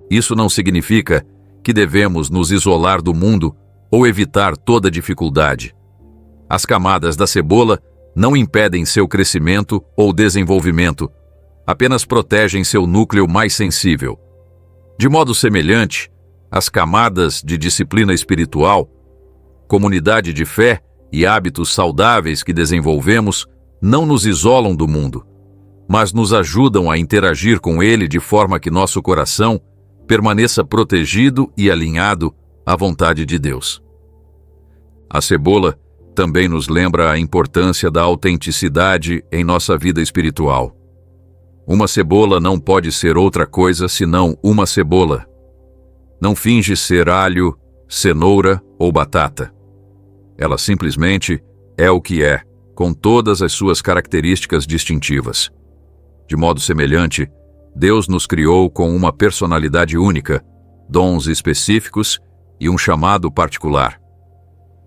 Isso não significa que devemos nos isolar do mundo ou evitar toda dificuldade. As camadas da cebola não impedem seu crescimento ou desenvolvimento, apenas protegem seu núcleo mais sensível. De modo semelhante, as camadas de disciplina espiritual, comunidade de fé e hábitos saudáveis que desenvolvemos não nos isolam do mundo, mas nos ajudam a interagir com ele de forma que nosso coração permaneça protegido e alinhado à vontade de Deus. A cebola também nos lembra a importância da autenticidade em nossa vida espiritual. Uma cebola não pode ser outra coisa senão uma cebola. Não finge ser alho, cenoura ou batata. Ela simplesmente é o que é, com todas as suas características distintivas. De modo semelhante, Deus nos criou com uma personalidade única, dons específicos e um chamado particular.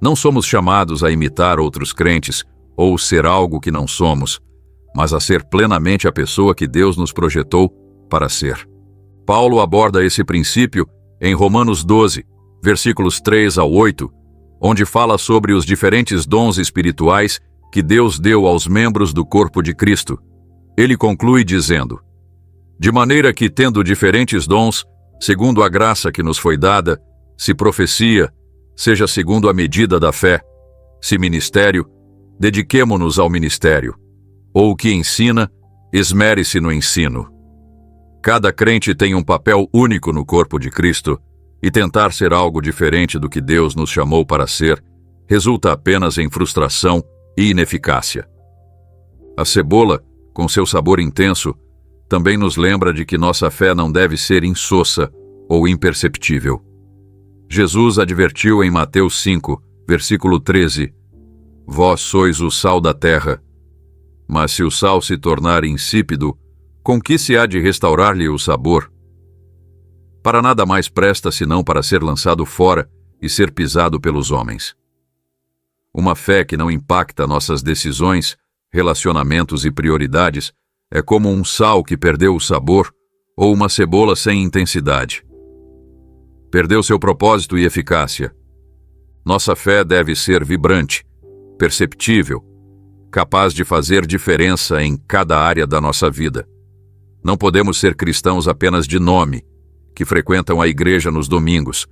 Não somos chamados a imitar outros crentes ou ser algo que não somos, mas a ser plenamente a pessoa que Deus nos projetou para ser. Paulo aborda esse princípio em Romanos 12, versículos 3 ao 8, onde fala sobre os diferentes dons espirituais que Deus deu aos membros do corpo de Cristo. Ele conclui dizendo: de maneira que, tendo diferentes dons, segundo a graça que nos foi dada, se profecia, seja segundo a medida da fé, se ministério, dediquemo-nos ao ministério, ou o que ensina, esmere-se no ensino. Cada crente tem um papel único no corpo de Cristo, e tentar ser algo diferente do que Deus nos chamou para ser resulta apenas em frustração e ineficácia. A cebola, com seu sabor intenso, também nos lembra de que nossa fé não deve ser insossa ou imperceptível. Jesus advertiu em Mateus 5, versículo 13: Vós sois o sal da terra, mas se o sal se tornar insípido, com que se há de restaurar-lhe o sabor? Para nada mais presta senão para ser lançado fora e ser pisado pelos homens. Uma fé que não impacta nossas decisões, relacionamentos e prioridades é como um sal que perdeu o sabor ou uma cebola sem intensidade. Perdeu seu propósito e eficácia. Nossa fé deve ser vibrante, perceptível, capaz de fazer diferença em cada área da nossa vida. Não podemos ser cristãos apenas de nome, que frequentam a igreja nos domingos,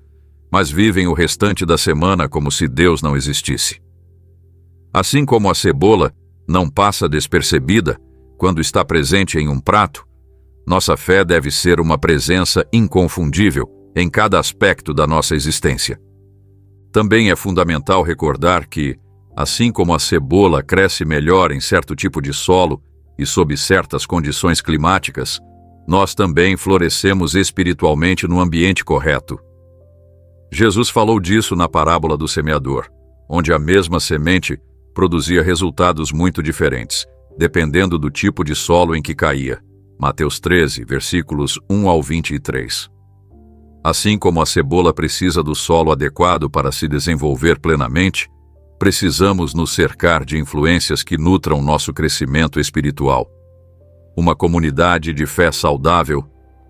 mas vivem o restante da semana como se Deus não existisse. Assim como a cebola não passa despercebida quando está presente em um prato, nossa fé deve ser uma presença inconfundível em cada aspecto da nossa existência. Também é fundamental recordar que, assim como a cebola cresce melhor em certo tipo de solo e sob certas condições climáticas, nós também florescemos espiritualmente no ambiente correto. Jesus falou disso na parábola do semeador, onde a mesma semente produzia resultados muito diferentes, dependendo do tipo de solo em que caía. Mateus 13, versículos 1 ao 23. Assim como a cebola precisa do solo adequado para se desenvolver plenamente, precisamos nos cercar de influências que nutram nosso crescimento espiritual. Uma comunidade de fé saudável,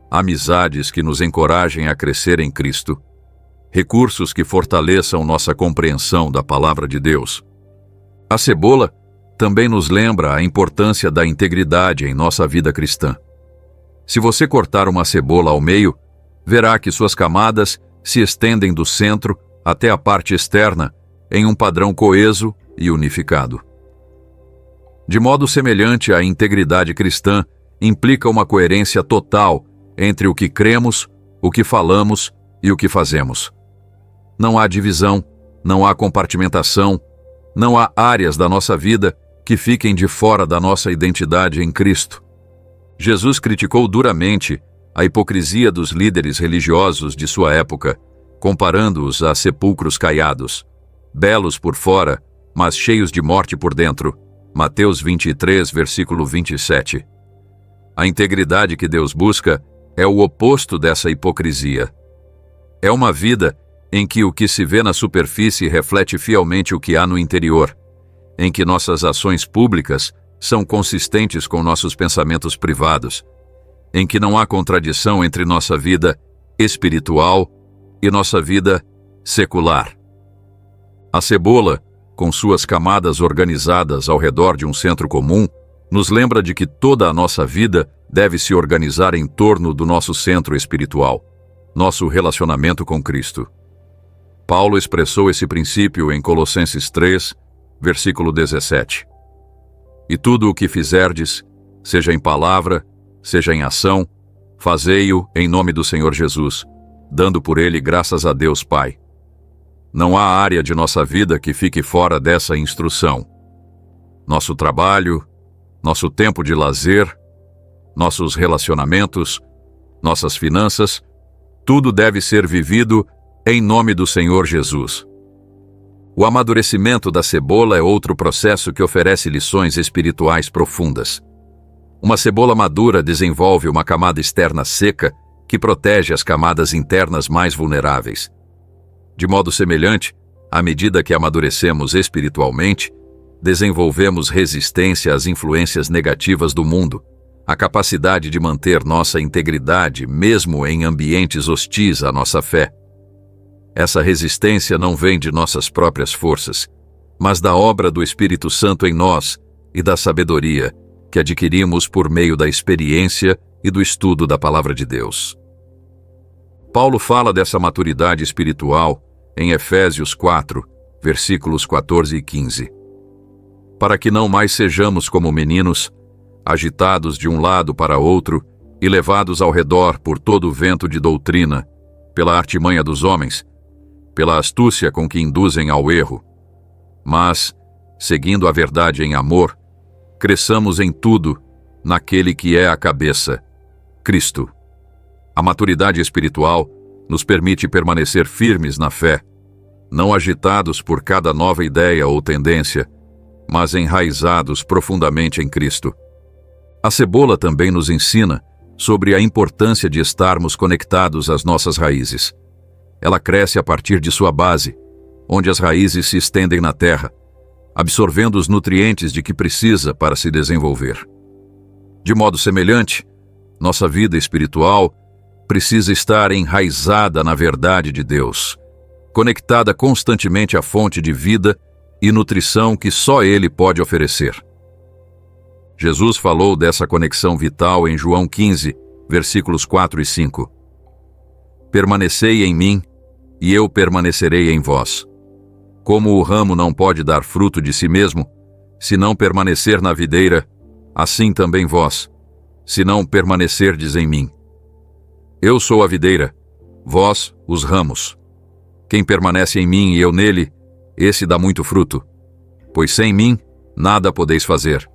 amizades que nos encorajem a crescer em Cristo, recursos que fortaleçam nossa compreensão da palavra de Deus. A cebola também nos lembra a importância da integridade em nossa vida cristã. Se você cortar uma cebola ao meio, verá que suas camadas se estendem do centro até a parte externa em um padrão coeso e unificado. De modo semelhante, a integridade cristã implica uma coerência total entre o que cremos, o que falamos e o que fazemos. Não há divisão, não há compartimentação, não há áreas da nossa vida que fiquem de fora da nossa identidade em Cristo. Jesus criticou duramente a hipocrisia dos líderes religiosos de sua época, comparando-os a sepulcros caiados, belos por fora, mas cheios de morte por dentro. Mateus 23, versículo 27. A integridade que Deus busca é o oposto dessa hipocrisia. É uma vida em que o que se vê na superfície reflete fielmente o que há no interior, em que nossas ações públicas são consistentes com nossos pensamentos privados, em que não há contradição entre nossa vida espiritual e nossa vida secular. A cebola, com suas camadas organizadas ao redor de um centro comum, nos lembra de que toda a nossa vida deve se organizar em torno do nosso centro espiritual, nosso relacionamento com Cristo. Paulo expressou esse princípio em Colossenses 3, versículo 17. E tudo o que fizerdes, seja em palavra, seja em ação, fazei-o em nome do Senhor Jesus, dando por ele graças a Deus Pai. Não há área de nossa vida que fique fora dessa instrução. Nosso trabalho, nosso tempo de lazer, nossos relacionamentos, nossas finanças, tudo deve ser vivido em nome do Senhor Jesus. O amadurecimento da cebola é outro processo que oferece lições espirituais profundas. Uma cebola madura desenvolve uma camada externa seca que protege as camadas internas mais vulneráveis. De modo semelhante, à medida que amadurecemos espiritualmente, desenvolvemos resistência às influências negativas do mundo, a capacidade de manter nossa integridade mesmo em ambientes hostis à nossa fé. Essa resistência não vem de nossas próprias forças, mas da obra do Espírito Santo em nós e da sabedoria que adquirimos por meio da experiência e do estudo da Palavra de Deus. Paulo fala dessa maturidade espiritual em Efésios 4, versículos 14 e 15. Para que não mais sejamos como meninos, agitados de um lado para outro e levados ao redor por todo o vento de doutrina, pela artimanha dos homens, pela astúcia com que induzem ao erro. Mas, seguindo a verdade em amor, cresçamos em tudo naquele que é a cabeça, Cristo. A maturidade espiritual nos permite permanecer firmes na fé, não agitados por cada nova ideia ou tendência, mas enraizados profundamente em Cristo. A cebola também nos ensina sobre a importância de estarmos conectados às nossas raízes. Ela cresce a partir de sua base, onde as raízes se estendem na terra, absorvendo os nutrientes de que precisa para se desenvolver. De modo semelhante, nossa vida espiritual precisa estar enraizada na verdade de Deus, conectada constantemente à fonte de vida e nutrição que só Ele pode oferecer. Jesus falou dessa conexão vital em João 15, versículos 4 e 5. Permanecei em mim, e eu permanecerei em vós. Como o ramo não pode dar fruto de si mesmo, se não permanecer na videira, assim também vós, se não permanecerdes em mim. Eu sou a videira, vós os ramos. Quem permanece em mim e eu nele, esse dá muito fruto, pois sem mim nada podeis fazer.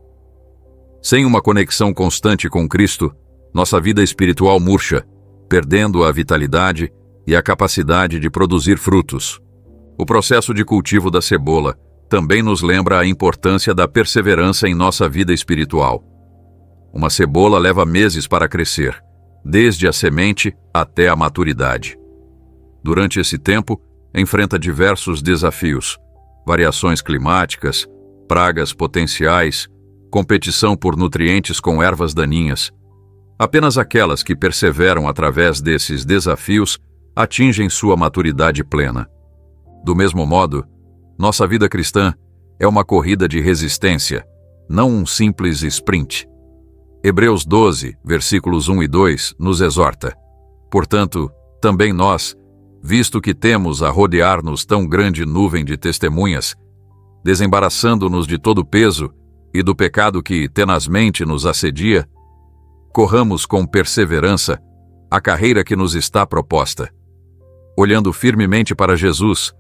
Sem uma conexão constante com Cristo, nossa vida espiritual murcha, perdendo a vitalidade e a capacidade de produzir frutos. O processo de cultivo da cebola também nos lembra a importância da perseverança em nossa vida espiritual. Uma cebola leva meses para crescer, desde a semente até a maturidade. Durante esse tempo, enfrenta diversos desafios, variações climáticas, pragas potenciais, competição por nutrientes com ervas daninhas. Apenas aquelas que perseveram através desses desafios atingem sua maturidade plena. Do mesmo modo, nossa vida cristã é uma corrida de resistência, não um simples sprint. Hebreus 12, versículos 1 e 2, nos exorta: portanto, também nós, visto que temos a rodear-nos tão grande nuvem de testemunhas, desembaraçando-nos de todo o peso e do pecado que tenazmente nos assedia, corramos com perseverança a carreira que nos está proposta, olhando firmemente para Jesus,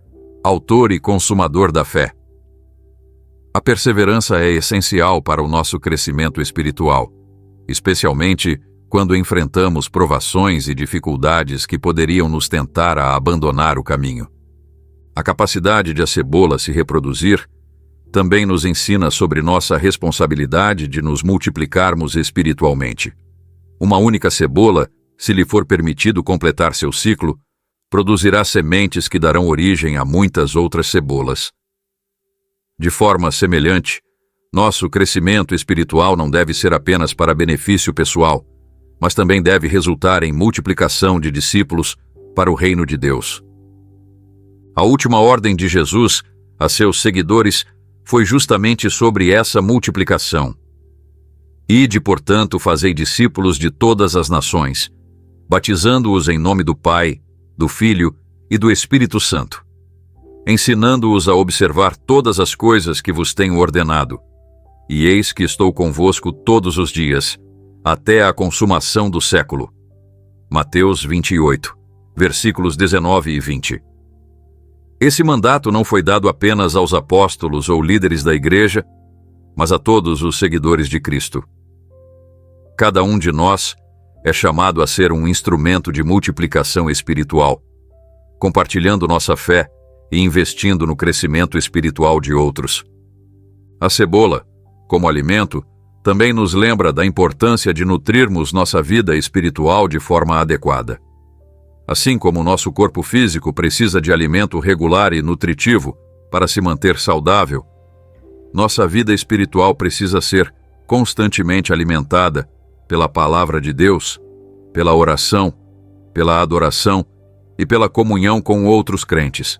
autor e consumador da fé. A perseverança é essencial para o nosso crescimento espiritual, especialmente quando enfrentamos provações e dificuldades que poderiam nos tentar a abandonar o caminho. A capacidade de a cebola se reproduzir também nos ensina sobre nossa responsabilidade de nos multiplicarmos espiritualmente. Uma única cebola, se lhe for permitido completar seu ciclo, produzirá sementes que darão origem a muitas outras cebolas. De forma semelhante, nosso crescimento espiritual não deve ser apenas para benefício pessoal, mas também deve resultar em multiplicação de discípulos para o reino de Deus. A última ordem de Jesus a seus seguidores foi justamente sobre essa multiplicação. Ide, portanto, fazei discípulos de todas as nações, batizando-os em nome do Pai, do Filho e do Espírito Santo, ensinando-os a observar todas as coisas que vos tenho ordenado. E eis que estou convosco todos os dias, até a consumação do século. Mateus 28, versículos 19 e 20. Esse mandato não foi dado apenas aos apóstolos ou líderes da igreja, mas a todos os seguidores de Cristo. Cada um de nós é chamado a ser um instrumento de multiplicação espiritual, compartilhando nossa fé e investindo no crescimento espiritual de outros. A cebola, como alimento, também nos lembra da importância de nutrirmos nossa vida espiritual de forma adequada. Assim como o nosso corpo físico precisa de alimento regular e nutritivo para se manter saudável, nossa vida espiritual precisa ser constantemente alimentada pela palavra de Deus, pela oração, pela adoração e pela comunhão com outros crentes.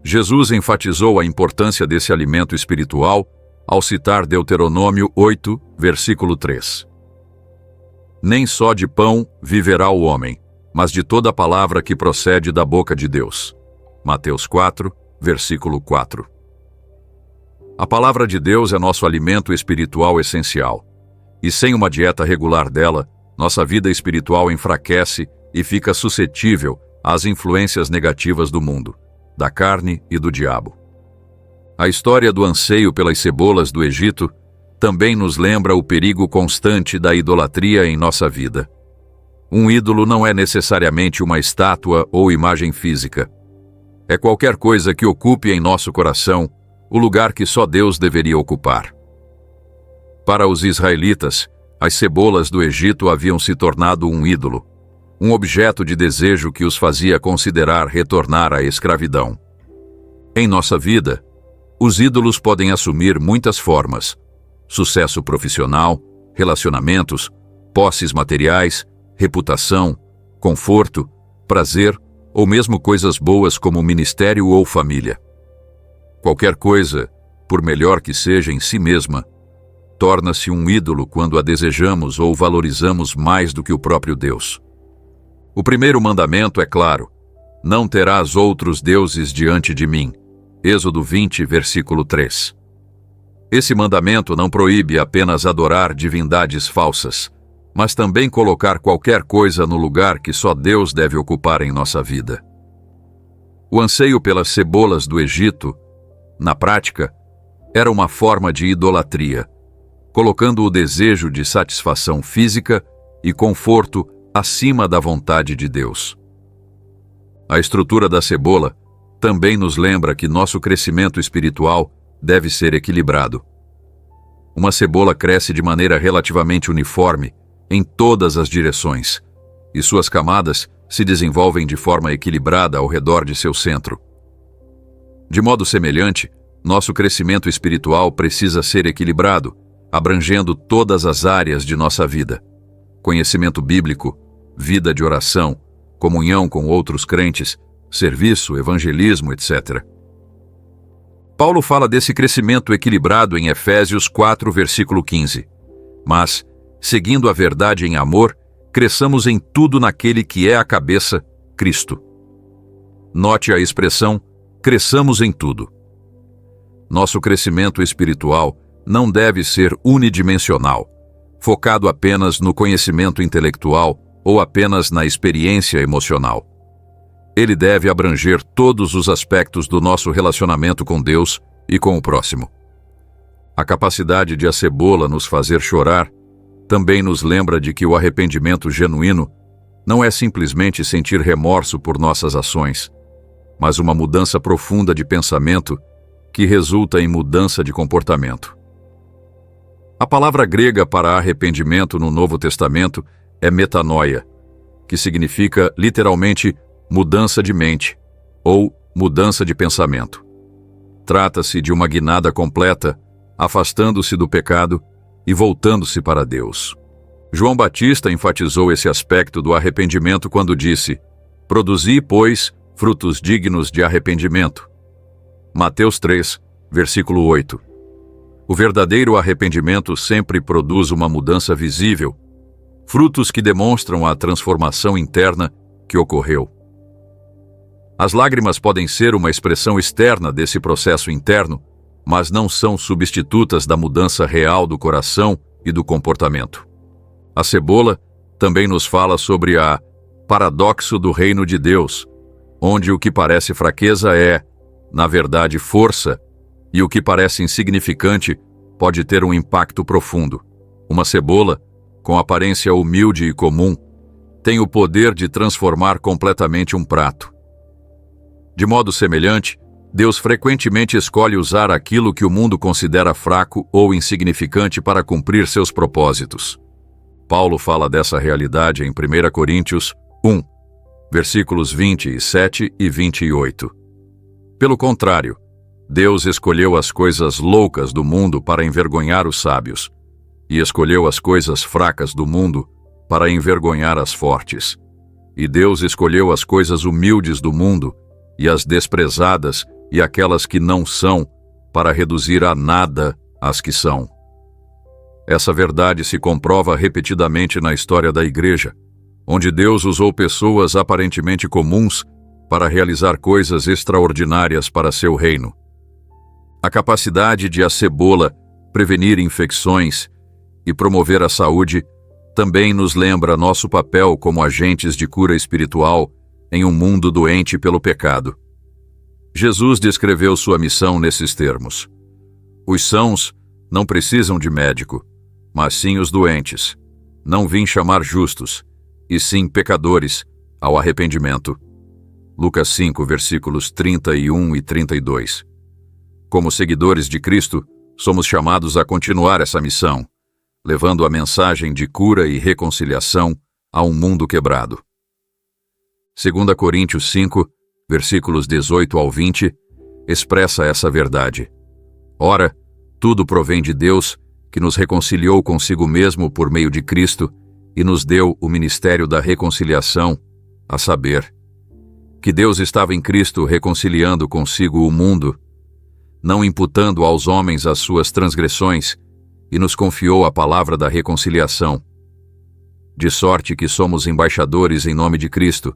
Jesus enfatizou a importância desse alimento espiritual ao citar Deuteronômio 8, versículo 3. Nem só de pão viverá o homem, mas de toda palavra que procede da boca de Deus. Mateus 4, versículo 4. A palavra de Deus é nosso alimento espiritual essencial, e sem uma dieta regular dela, nossa vida espiritual enfraquece e fica suscetível às influências negativas do mundo, da carne e do diabo. A história do anseio pelas cebolas do Egito também nos lembra o perigo constante da idolatria em nossa vida. Um ídolo não é necessariamente uma estátua ou imagem física. É qualquer coisa que ocupe em nosso coração o lugar que só Deus deveria ocupar. Para os israelitas, as cebolas do Egito haviam se tornado um ídolo, um objeto de desejo que os fazia considerar retornar à escravidão. Em nossa vida, os ídolos podem assumir muitas formas: sucesso profissional, relacionamentos, posses materiais, reputação, conforto, prazer ou mesmo coisas boas como ministério ou família. Qualquer coisa, por melhor que seja em si mesma, torna-se um ídolo quando a desejamos ou valorizamos mais do que o próprio Deus. O primeiro mandamento é claro: não terás outros deuses diante de mim. Êxodo 20, versículo 3. Esse mandamento não proíbe apenas adorar divindades falsas, mas também colocar qualquer coisa no lugar que só Deus deve ocupar em nossa vida. O anseio pelas cebolas do Egito, na prática, era uma forma de idolatria, colocando o desejo de satisfação física e conforto acima da vontade de Deus. A estrutura da cebola também nos lembra que nosso crescimento espiritual deve ser equilibrado. Uma cebola cresce de maneira relativamente uniforme em todas as direções, e suas camadas se desenvolvem de forma equilibrada ao redor de seu centro. De modo semelhante, nosso crescimento espiritual precisa ser equilibrado, abrangendo todas as áreas de nossa vida: conhecimento bíblico, vida de oração, comunhão com outros crentes, serviço, evangelismo, etc. Paulo fala desse crescimento equilibrado em Efésios 4, versículo 15. Mas, seguindo a verdade em amor, cresçamos em tudo naquele que é a cabeça, Cristo. Note a expressão, cresçamos em tudo. Nosso crescimento espiritual não deve ser unidimensional, focado apenas no conhecimento intelectual ou apenas na experiência emocional. Ele deve abranger todos os aspectos do nosso relacionamento com Deus e com o próximo. A capacidade de a cebola nos fazer chorar também nos lembra de que o arrependimento genuíno não é simplesmente sentir remorso por nossas ações, mas uma mudança profunda de pensamento que resulta em mudança de comportamento. A palavra grega para arrependimento no Novo Testamento é metanoia, que significa literalmente mudança de mente ou mudança de pensamento. Trata-se de uma guinada completa, afastando-se do pecado e voltando-se para Deus. João Batista enfatizou esse aspecto do arrependimento quando disse: "Produzi, pois, frutos dignos de arrependimento." Mateus 3, versículo 8. O verdadeiro arrependimento sempre produz uma mudança visível, frutos que demonstram a transformação interna que ocorreu. As lágrimas podem ser uma expressão externa desse processo interno, mas não são substitutas da mudança real do coração e do comportamento. A cebola também nos fala sobre a paradoxo do reino de Deus, onde o que parece fraqueza é, na verdade, força, e o que parece insignificante pode ter um impacto profundo. Uma cebola, com aparência humilde e comum, tem o poder de transformar completamente um prato. De modo semelhante, Deus frequentemente escolhe usar aquilo que o mundo considera fraco ou insignificante para cumprir seus propósitos. Paulo fala dessa realidade em 1 Coríntios 1, versículos 27 e 28. Pelo contrário, Deus escolheu as coisas loucas do mundo para envergonhar os sábios, e escolheu as coisas fracas do mundo para envergonhar as fortes. E Deus escolheu as coisas humildes do mundo e as desprezadas e aquelas que não são, para reduzir a nada as que são. Essa verdade se comprova repetidamente na história da Igreja, onde Deus usou pessoas aparentemente comuns para realizar coisas extraordinárias para seu reino. A capacidade de a cebola prevenir infecções e promover a saúde também nos lembra nosso papel como agentes de cura espiritual em um mundo doente pelo pecado. Jesus descreveu sua missão nesses termos: "Os sãos não precisam de médico, mas sim os doentes. Não vim chamar justos, e sim pecadores, ao arrependimento." Lucas 5, versículos 31 e 32. Como seguidores de Cristo, somos chamados a continuar essa missão, levando a mensagem de cura e reconciliação a um mundo quebrado. 2 Coríntios 5, versículos 18 ao 20, expressa essa verdade. Ora, tudo provém de Deus, que nos reconciliou consigo mesmo por meio de Cristo e nos deu o ministério da reconciliação, a saber, que Deus estava em Cristo reconciliando consigo o mundo, não imputando aos homens as suas transgressões, e nos confiou a palavra da reconciliação. De sorte que somos embaixadores em nome de Cristo,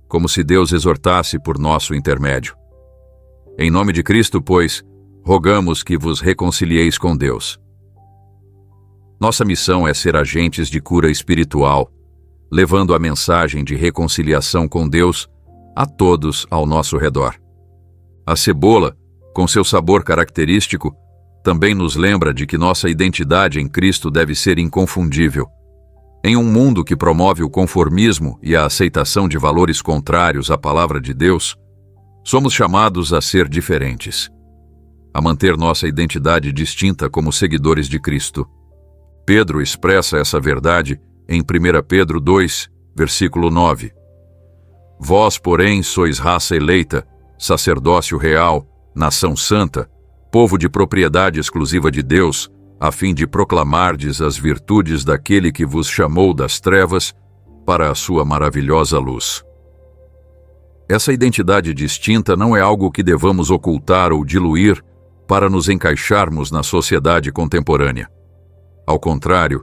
como se Deus exortasse por nosso intermédio. Em nome de Cristo, pois, rogamos que vos reconcilieis com Deus. Nossa missão é ser agentes de cura espiritual, levando a mensagem de reconciliação com Deus a todos ao nosso redor. A cebola, com seu sabor característico, também nos lembra de que nossa identidade em Cristo deve ser inconfundível. Em um mundo que promove o conformismo e a aceitação de valores contrários à palavra de Deus, somos chamados a ser diferentes, a manter nossa identidade distinta como seguidores de Cristo. Pedro expressa essa verdade em 1 Pedro 2, versículo 9. Vós, porém, sois raça eleita, sacerdócio real, nação santa, povo de propriedade exclusiva de Deus, a fim de proclamardes as virtudes daquele que vos chamou das trevas para a sua maravilhosa luz. Essa identidade distinta não é algo que devamos ocultar ou diluir para nos encaixarmos na sociedade contemporânea. Ao contrário,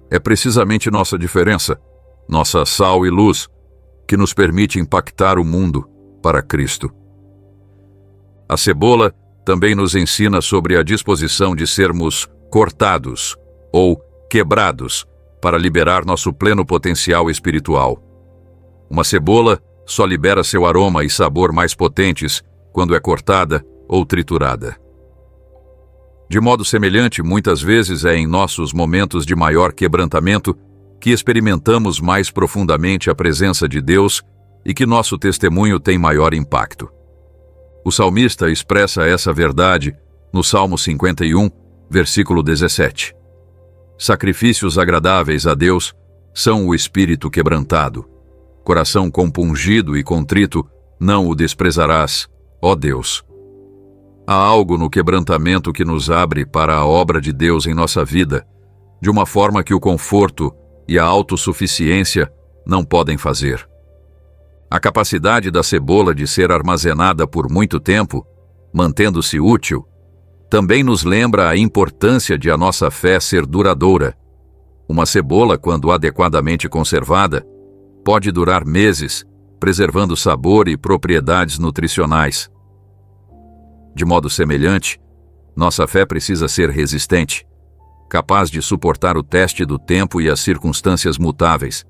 é precisamente nossa diferença, nossa sal e luz, que nos permite impactar o mundo para Cristo. A cebola também nos ensina sobre a disposição de sermos cortados ou quebrados para liberar nosso pleno potencial espiritual. Uma cebola só libera seu aroma e sabor mais potentes quando é cortada ou triturada. De modo semelhante, muitas vezes é em nossos momentos de maior quebrantamento que experimentamos mais profundamente a presença de Deus e que nosso testemunho tem maior impacto. O salmista expressa essa verdade no Salmo 51, versículo 17. Sacrifícios agradáveis a Deus são o espírito quebrantado. Coração compungido e contrito não o desprezarás, ó Deus. Há algo no quebrantamento que nos abre para a obra de Deus em nossa vida, de uma forma que o conforto e a autossuficiência não podem fazer. A capacidade da cebola de ser armazenada por muito tempo, mantendo-se útil, também nos lembra a importância de a nossa fé ser duradoura. Uma cebola, quando adequadamente conservada, pode durar meses, preservando sabor e propriedades nutricionais. De modo semelhante, nossa fé precisa ser resistente, capaz de suportar o teste do tempo e as circunstâncias mutáveis.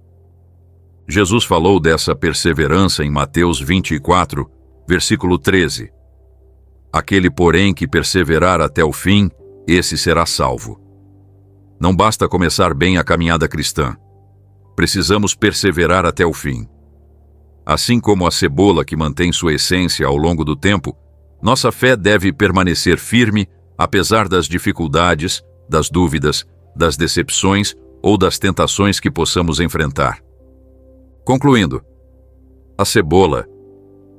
Jesus falou dessa perseverança em Mateus 24, versículo 13. Aquele, porém, que perseverar até o fim, esse será salvo. Não basta começar bem a caminhada cristã. Precisamos perseverar até o fim. Assim como a cebola que mantém sua essência ao longo do tempo, nossa fé deve permanecer firme apesar das dificuldades, das dúvidas, das decepções ou das tentações que possamos enfrentar. Concluindo, a cebola,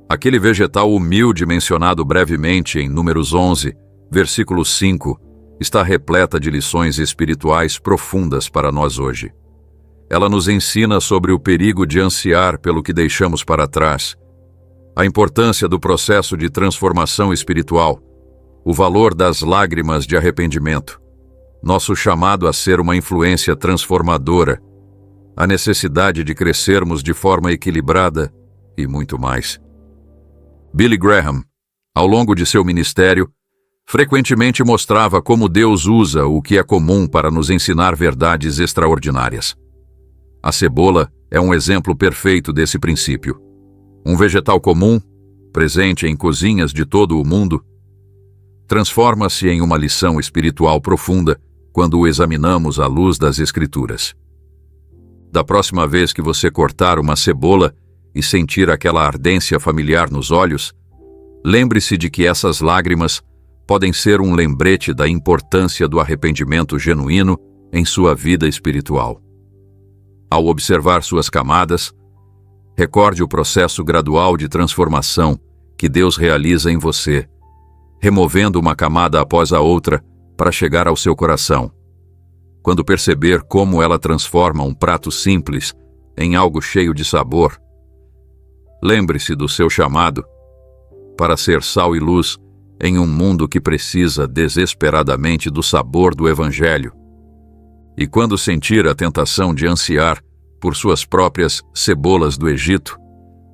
aquele vegetal humilde mencionado brevemente em Números 11, versículo 5, está repleta de lições espirituais profundas para nós hoje. Ela nos ensina sobre o perigo de ansiar pelo que deixamos para trás, a importância do processo de transformação espiritual, o valor das lágrimas de arrependimento, nosso chamado a ser uma influência transformadora, a necessidade de crescermos de forma equilibrada e muito mais. Billy Graham, ao longo de seu ministério, frequentemente mostrava como Deus usa o que é comum para nos ensinar verdades extraordinárias. A cebola é um exemplo perfeito desse princípio. Um vegetal comum, presente em cozinhas de todo o mundo, transforma-se em uma lição espiritual profunda quando o examinamos à luz das Escrituras. Da próxima vez que você cortar uma cebola e sentir aquela ardência familiar nos olhos, lembre-se de que essas lágrimas podem ser um lembrete da importância do arrependimento genuíno em sua vida espiritual. Ao observar suas camadas, recorde o processo gradual de transformação que Deus realiza em você, removendo uma camada após a outra para chegar ao seu coração. Quando perceber como ela transforma um prato simples em algo cheio de sabor, lembre-se do seu chamado para ser sal e luz em um mundo que precisa desesperadamente do sabor do Evangelho. E quando sentir a tentação de ansiar por suas próprias cebolas do Egito,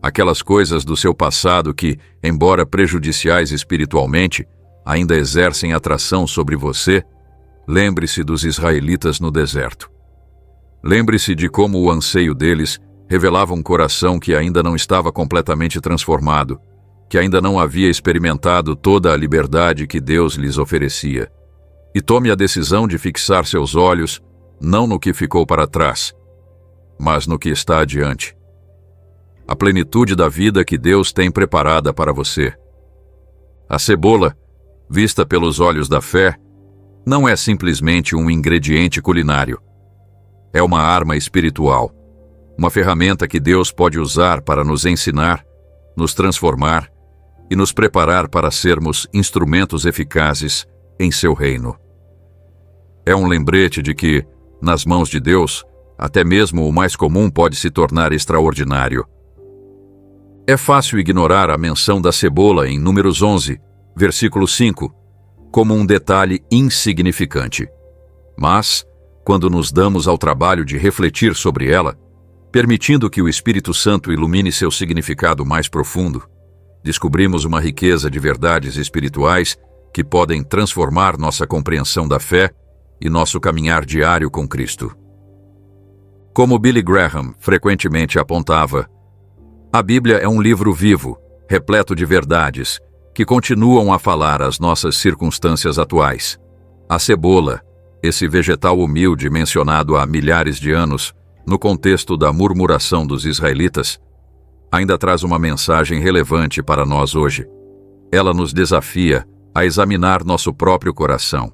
aquelas coisas do seu passado que, embora prejudiciais espiritualmente, ainda exercem atração sobre você, lembre-se dos israelitas no deserto. Lembre-se de como o anseio deles revelava um coração que ainda não estava completamente transformado, que ainda não havia experimentado toda a liberdade que Deus lhes oferecia. E tome a decisão de fixar seus olhos não no que ficou para trás, mas no que está adiante. A plenitude da vida que Deus tem preparada para você. A cebola, vista pelos olhos da fé, não é simplesmente um ingrediente culinário. É uma arma espiritual, uma ferramenta que Deus pode usar para nos ensinar, nos transformar e nos preparar para sermos instrumentos eficazes em seu reino. É um lembrete de que, nas mãos de Deus, até mesmo o mais comum pode se tornar extraordinário. É fácil ignorar a menção da cebola em Números 11, versículo 5, como um detalhe insignificante. Mas, quando nos damos ao trabalho de refletir sobre ela, permitindo que o Espírito Santo ilumine seu significado mais profundo, descobrimos uma riqueza de verdades espirituais que podem transformar nossa compreensão da fé e nosso caminhar diário com Cristo. Como Billy Graham frequentemente apontava, a Bíblia é um livro vivo, repleto de verdades, que continuam a falar às nossas circunstâncias atuais. A cebola, esse vegetal humilde mencionado há milhares de anos, no contexto da murmuração dos israelitas, ainda traz uma mensagem relevante para nós hoje. Ela nos desafia a examinar nosso próprio coração,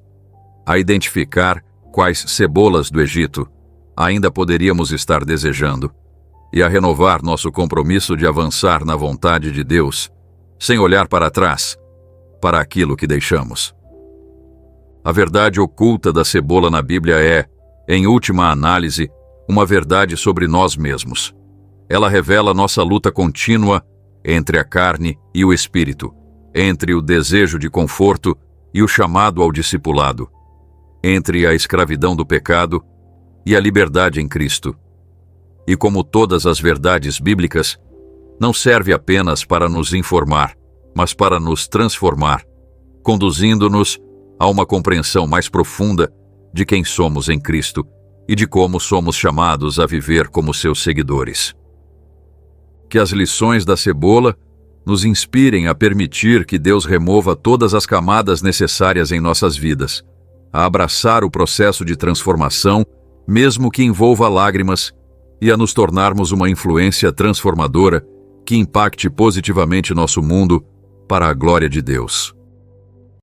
a identificar quais cebolas do Egito, ainda poderíamos estar desejando, e a renovar nosso compromisso de avançar na vontade de Deus, sem olhar para trás, para aquilo que deixamos. A verdade oculta da cebola na Bíblia é, em última análise, uma verdade sobre nós mesmos. Ela revela nossa luta contínua entre a carne e o espírito, entre o desejo de conforto e o chamado ao discipulado, entre a escravidão do pecado e a liberdade em Cristo. E como todas as verdades bíblicas, não serve apenas para nos informar, mas para nos transformar, conduzindo-nos a uma compreensão mais profunda de quem somos em Cristo e de como somos chamados a viver como seus seguidores. Que as lições da cebola nos inspirem a permitir que Deus remova todas as camadas necessárias em nossas vidas, a abraçar o processo de transformação, mesmo que envolva lágrimas, e a nos tornarmos uma influência transformadora que impacte positivamente nosso mundo para a glória de Deus.